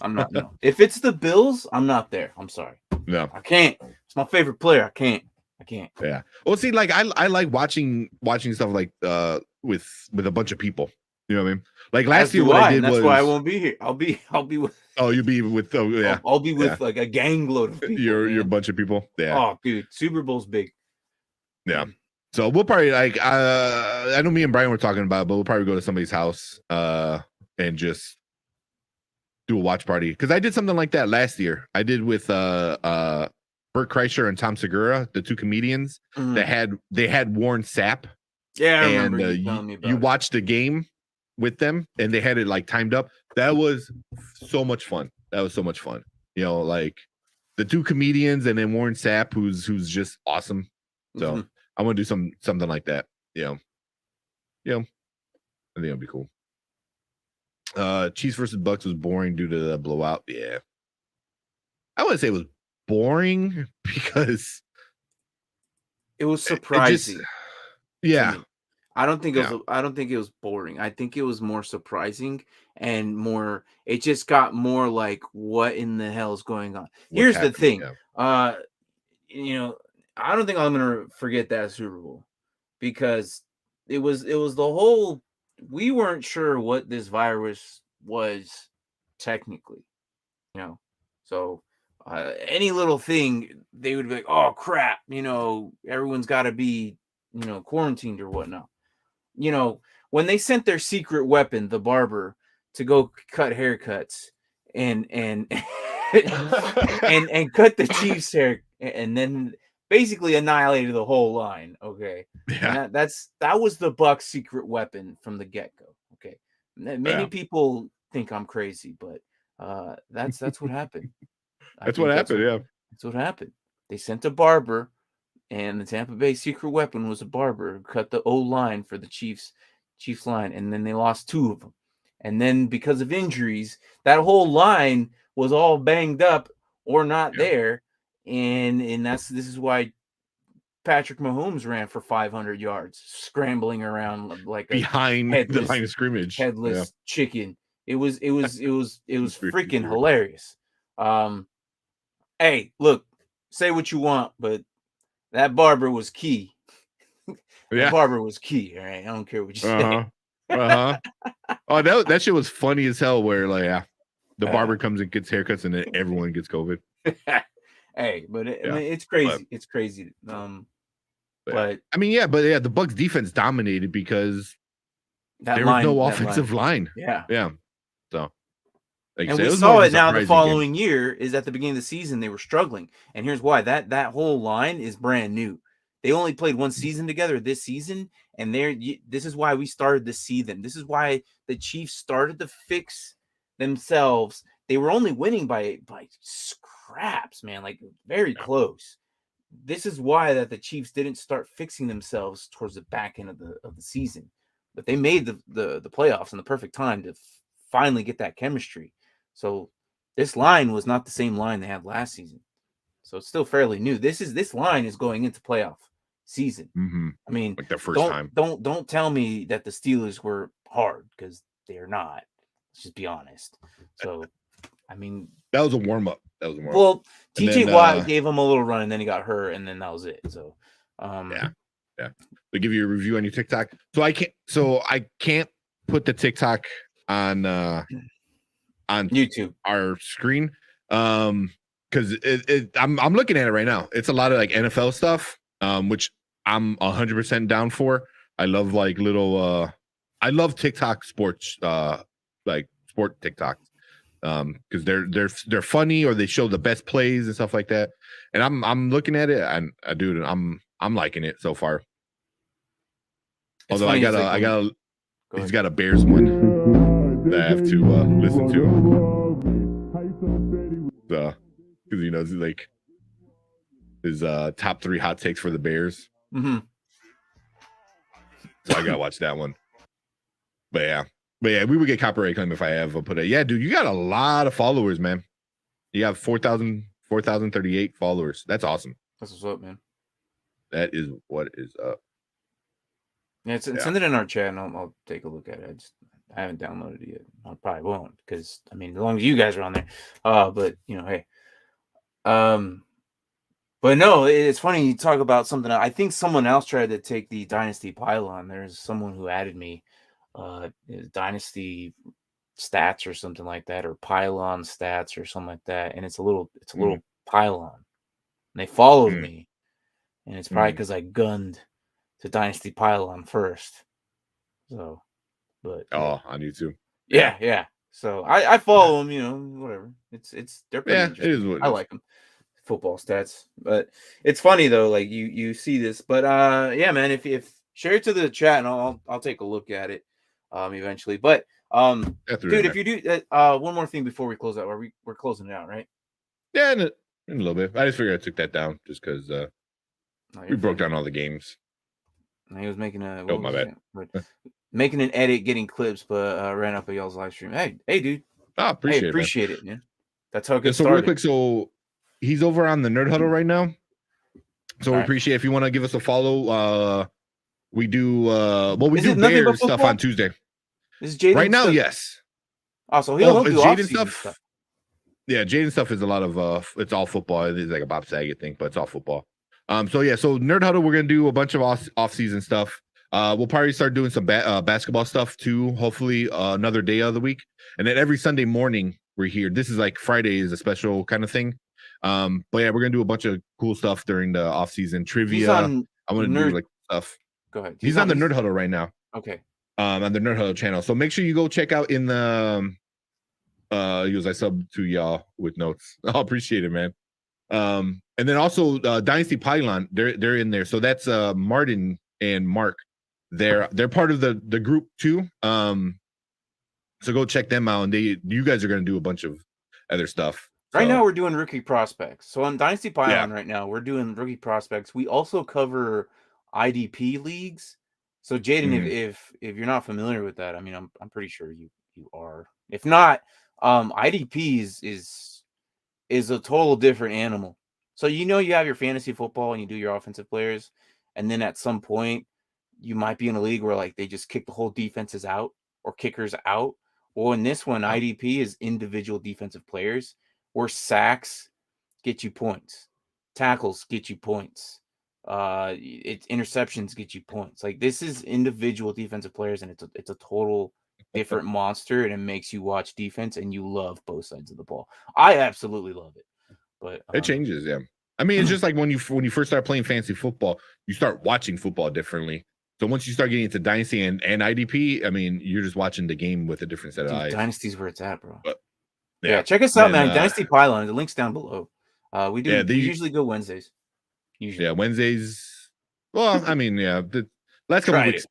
I'm not. No. If it's the Bills, I'm not there. I'm sorry.
No,
I can't. It's my favorite player. I can't.
Yeah. Well, see, like I like watching stuff like with a bunch of people. You know what I mean? Like last year, what I did was
that's why I won't be here. I'll be with.
Oh, you'll be with. Oh, yeah.
I'll be with like a gang load of people.
You're a bunch of people. Yeah.
Oh, dude, Super Bowl's big.
Yeah. So we'll probably I know me and Brian were talking about it, but we'll probably go to somebody's house and just do a watch party because I did something like that last year. I did with Bert Kreischer and Tom Segura, the two comedians that had worn Sapp.
Yeah, I
and
remember you telling me about
you
it.
watched the game with them, and they had it like timed up. That was so much fun. That was so much fun. You know, like the two comedians, and then Warren Sapp, who's just awesome. So I want to do something like that. Yeah, I think it'll be cool. Chiefs versus Bucks was boring due to the blowout. Yeah, I wouldn't say it was boring because
it was surprising.
Yeah.
I don't think it was. I don't think it was boring. I think it was more surprising and more. It just got more like, what in the hell is going on? Here's the thing. You know, I don't think I'm gonna forget that Super Bowl because it was the whole. We weren't sure what this virus was technically, you know. So any little thing, they would be like, "Oh crap!" You know, everyone's got to be, you know, quarantined or whatnot. You know, when they sent their secret weapon, the barber, to go cut haircuts and and cut the Chiefs' hair, and then basically annihilated the whole line. Okay, and that was the Bucs' secret weapon from the get-go. Okay, many people think I'm crazy, but that's what happened.
That's what happened.
That's what happened. They sent a barber. And the Tampa Bay secret weapon was a barber who cut the O line for the Chiefs line, and then they lost 2 of them. And then because of injuries, that whole line was all banged up or not there. And this is why Patrick Mahomes ran for 500 yards, scrambling around like
behind the line of scrimmage,
headless chicken. It was freaking hilarious. Hey, look, say what you want, but that barber was key. That barber was key. All right, I don't care what you say.
Oh, that shit was funny as hell. Where like, the barber comes and gets haircuts, and then everyone gets COVID.
Hey, but I mean, it's crazy. It's crazy. But
I mean, the Bucs defense dominated because there was no offensive line.
Yeah.
So.
Like, and we saw it now the following year is at the beginning of the season, they were struggling. And here's why. That whole line is brand new. They only played one season together this season. And this is why we started to see them. This is why the Chiefs started to fix themselves. They were only winning by scraps, man, like very close. This is why that the Chiefs didn't start fixing themselves towards the back end of the season. But they made the playoffs in the perfect time to finally get that chemistry. So this line was not the same line they had last season. So it's still fairly new. This line is going into playoff season. I mean,
like the first time.
Don't tell me that the Steelers were hard, because they're not. Let's just be honest. So, I mean,
that was a warm up.
Well, TJ Watt gave him a little run, and then he got hurt, and then that was it. So,
yeah. They give you a review on your TikTok. So I can't put the TikTok on
YouTube,
our screen, because I'm looking at it right now. It's a lot of like NFL stuff, which I'm 100% down for. I love like little I love TikTok sports, like sport TikToks, because they're funny, or they show the best plays and stuff like that. And I'm looking at it, and dude, I'm liking it so far. Although he's got a Bears one that I have to listen to. Because he knows like his top 3 hot takes for the Bears. So I gotta watch that one. But yeah, we would get copyright claim if I ever put it. Yeah, dude, you got a lot of followers, man. You have 4,038 followers. That's awesome.
That's what's up, man.
That is what is up.
Yeah, send it in our chat, and I'll take a look at it. I haven't downloaded it yet. I probably won't, because I mean, as long as you guys are on there. But you know, hey. But no, it's funny you talk about something. I think someone else tried to take the Dynasty Pylon. There's someone who added me Dynasty stats or something like that, or Pylon stats or something like that. And it's a little Pylon. And they followed me. And it's probably because I gunned to Dynasty Pylon first. So, but
on YouTube.
Yeah. So I follow them, you know, whatever. They're pretty
Yeah, it
interesting.
is what it
I
is.
like them. Football stats. But it's funny though, like you see this. But yeah, man, if share it to the chat and I'll take a look at it eventually. But dude, if you do one more thing before we close out, we're closing it out, right?
Yeah, in a little bit. I just figured I took that down just because we broke down all the games.
He was making a
Oh, my bad.
Making an edit, getting clips, but ran up a y'all's live stream. Hey, dude.
Oh,
appreciate it, man. That's how it gets
so
started.
real quick, so he's over on the Nerd Huddle right now. So we
right.
appreciate if you want to give us a follow. We do we
Is
do Bear stuff on Tuesday.
Is Jaden
right now?
stuff?
Yes.
Oh, so he'll do
Jaden
stuff.
Yeah, Jaden stuff is a lot of it's all football. It's like a Bob Saget thing, but it's all football. So yeah, so Nerd Huddle, we're gonna do a bunch of off-season stuff. We'll probably start doing some basketball stuff too. Hopefully, another day of the week, and then every Sunday morning we're here. This is like Friday is a special kind of thing. But yeah, we're gonna do a bunch of cool stuff during the off-season trivia. I'm gonna do like stuff.
Go ahead.
He's on the Nerd Huddle right now.
Okay.
On the Nerd Huddle channel. So make sure you go check out in the use I sub to y'all with notes. I'll appreciate it, man. And then also Dynasty Pylon, they're in there. So that's Martin and Mark. They're part of the group too. So go check them out, and you guys are gonna do a bunch of other stuff.
Right now we're doing rookie prospects. So on Dynasty Pylon right now, we're doing rookie prospects. We also cover IDP leagues. So Jaden, if you're not familiar with that, I mean, I'm pretty sure you are. If not, IDP is a total different animal. So you have your fantasy football and you do your offensive players, and then at some point you might be in a league where like they just kick the whole defenses out or kickers out. Well, in this one, IDP is individual defensive players, where sacks get you points, tackles get you points, it's interceptions get you points. Like this is individual defensive players, and it's a total different monster, and it makes you watch defense and you love both sides of the ball. I absolutely love it. But
it changes, yeah. I mean, it's just like when you first start playing fantasy football, you start watching football differently. So once you start getting into Dynasty and IDP, I mean, you're just watching the game with a different set of eyes.
Dynasty's where it's at, bro.
But,
yeah, check us out, man. Dynasty Pylon. The link's down below. We usually go Wednesdays. Usually.
Yeah, Wednesdays. Well, I mean, yeah, the last couple weeks.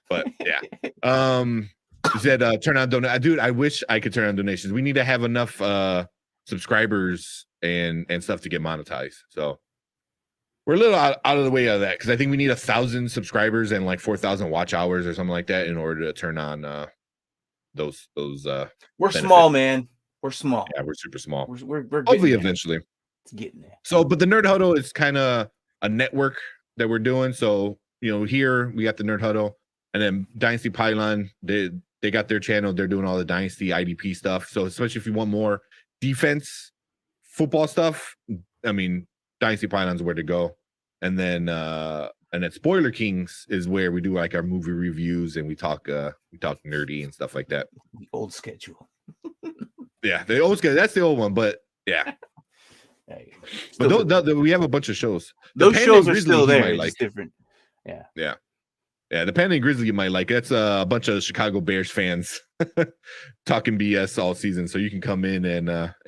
But yeah. You said turn on donate. Dude, I wish I could turn on donations. We need to have enough subscribers and stuff to get monetized. So we're a little out of the way of that, because I think we need 1,000 subscribers and like 4,000 watch hours or something like that in order to turn on those we're
benefits. Small, man. We're small.
Yeah, we're super small.
We're
hopefully eventually.
It's getting there.
So, but the Nerd Huddle is kind of a network that we're doing. So, here we got the Nerd Huddle, and then Dynasty Pylon, they got their channel. They're doing all the Dynasty IDP stuff. So, especially if you want more defense football stuff, I mean, Dynasty Pylon's where to go. And then Spoiler Kings is where we do like our movie reviews, and we talk nerdy and stuff like that.
The old schedule.
Yeah, the old schedule. That's the old one, but yeah. But we have a bunch of shows.
Those shows are still there. It's different. Yeah.
Yeah. Yeah, the Panda and Grizzly you might like. That's a bunch of Chicago Bears fans talking BS all season. So you can come in and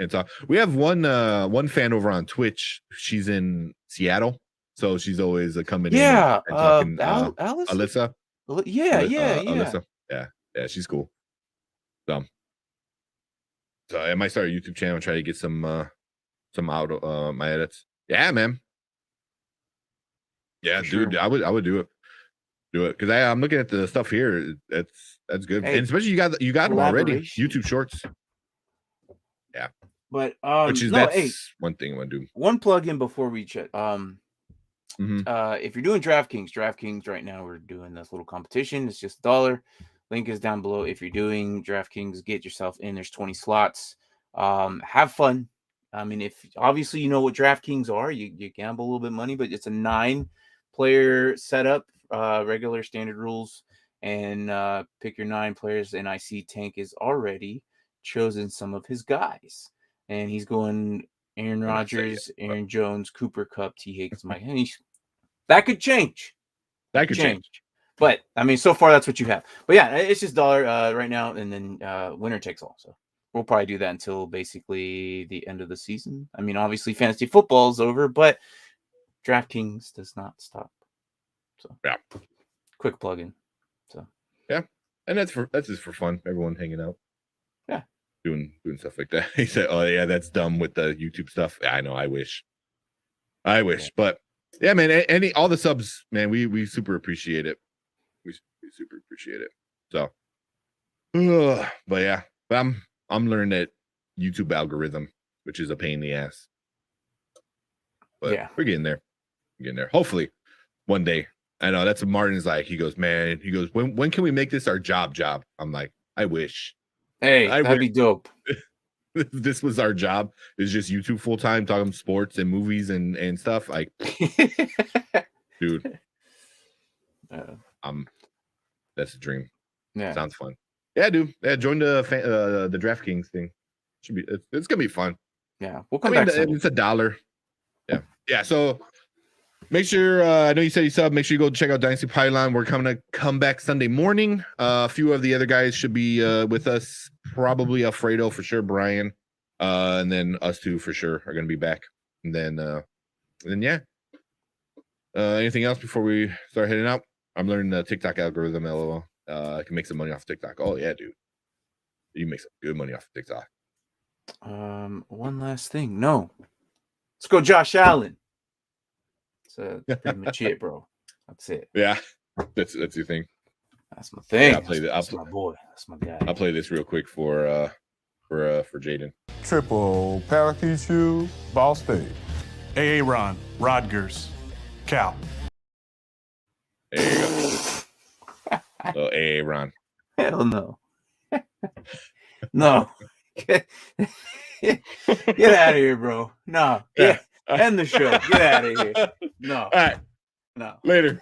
talk. We have one fan over on Twitch. She's in Seattle, so she's always coming in and talking. Alyssa.
Yeah.
Alyssa. Yeah, she's cool. So I might start a YouTube channel and try to get some out my edits. Yeah, man. Yeah, dude, sure. I would do it. Because I'm looking at the stuff here. That's good, and especially you got them already. YouTube Shorts. Yeah,
but
that's one thing I want to do.
One plug-in before we check. If you're doing DraftKings right now, we're doing this little competition. It's just $1. Link is down below. If you're doing DraftKings, get yourself in. There's 20 slots. Have fun. I mean, if obviously you know what DraftKings are, you gamble a little bit of money, but it's a 9-player setup. Regular standard rules, and pick your 9 players. And I see Tank is already chosen some of his guys, and he's going Aaron Rodgers, Aaron Jones, Cooper Kupp, T. Higgins, Mike. That could change.
That could change.
But I mean, so far that's what you have. But yeah, it's just dollar right now, and then winner takes all. So we'll probably do that until basically the end of the season. I mean, obviously fantasy football is over, but DraftKings does not stop. So
Yeah,
quick plug-in. So
yeah, and that's just for fun. Everyone hanging out.
Yeah,
doing stuff like that. He said, "Oh yeah, that's dumb with the YouTube stuff." Yeah, I know. I wish, but yeah, man. All the subs, man. We super appreciate it. We super appreciate it. So, but yeah, but I'm learning that YouTube algorithm, which is a pain in the ass. But
yeah,
we're getting there. Hopefully, one day. I know that's what Martin's like. He goes, man. He goes, when can we make this our job? I'm like, I wish.
Hey, that'd be dope.
If this was our job, it's just YouTube full time talking sports and movies and stuff. Like, dude, that's a dream.
Yeah,
sounds fun. Yeah, dude. Yeah, join the DraftKings thing. It's gonna be fun.
Yeah, we'll come back.
It's $1. Yeah. So make sure. I know you said you sub. Make sure you go check out Dynasty Pylon. We're coming to come back Sunday morning. A few of the other guys should be with us. Probably Alfredo for sure, Brian, and then us two for sure are gonna be back. And then yeah. Anything else before we start heading out? I'm learning the TikTok algorithm. LOL. I can make some money off TikTok. Oh yeah, dude. You make some good money off TikTok.
One last thing. No. Let's go, Josh Allen. It's pretty much it, bro. That's it.
Yeah, that's your thing.
That's my thing.
Yeah, I'll play
that's my boy. That's my guy.
I'll play this real quick for Jaden.
Triple parakeet shoe, Ball State.
Aaron Rodgers, Cal.
There you go. Oh, Aaron.
Hell no. No. Get out of here, bro. No.
Yeah.
End the show. Get out of here. No.
All right.
No.
Later.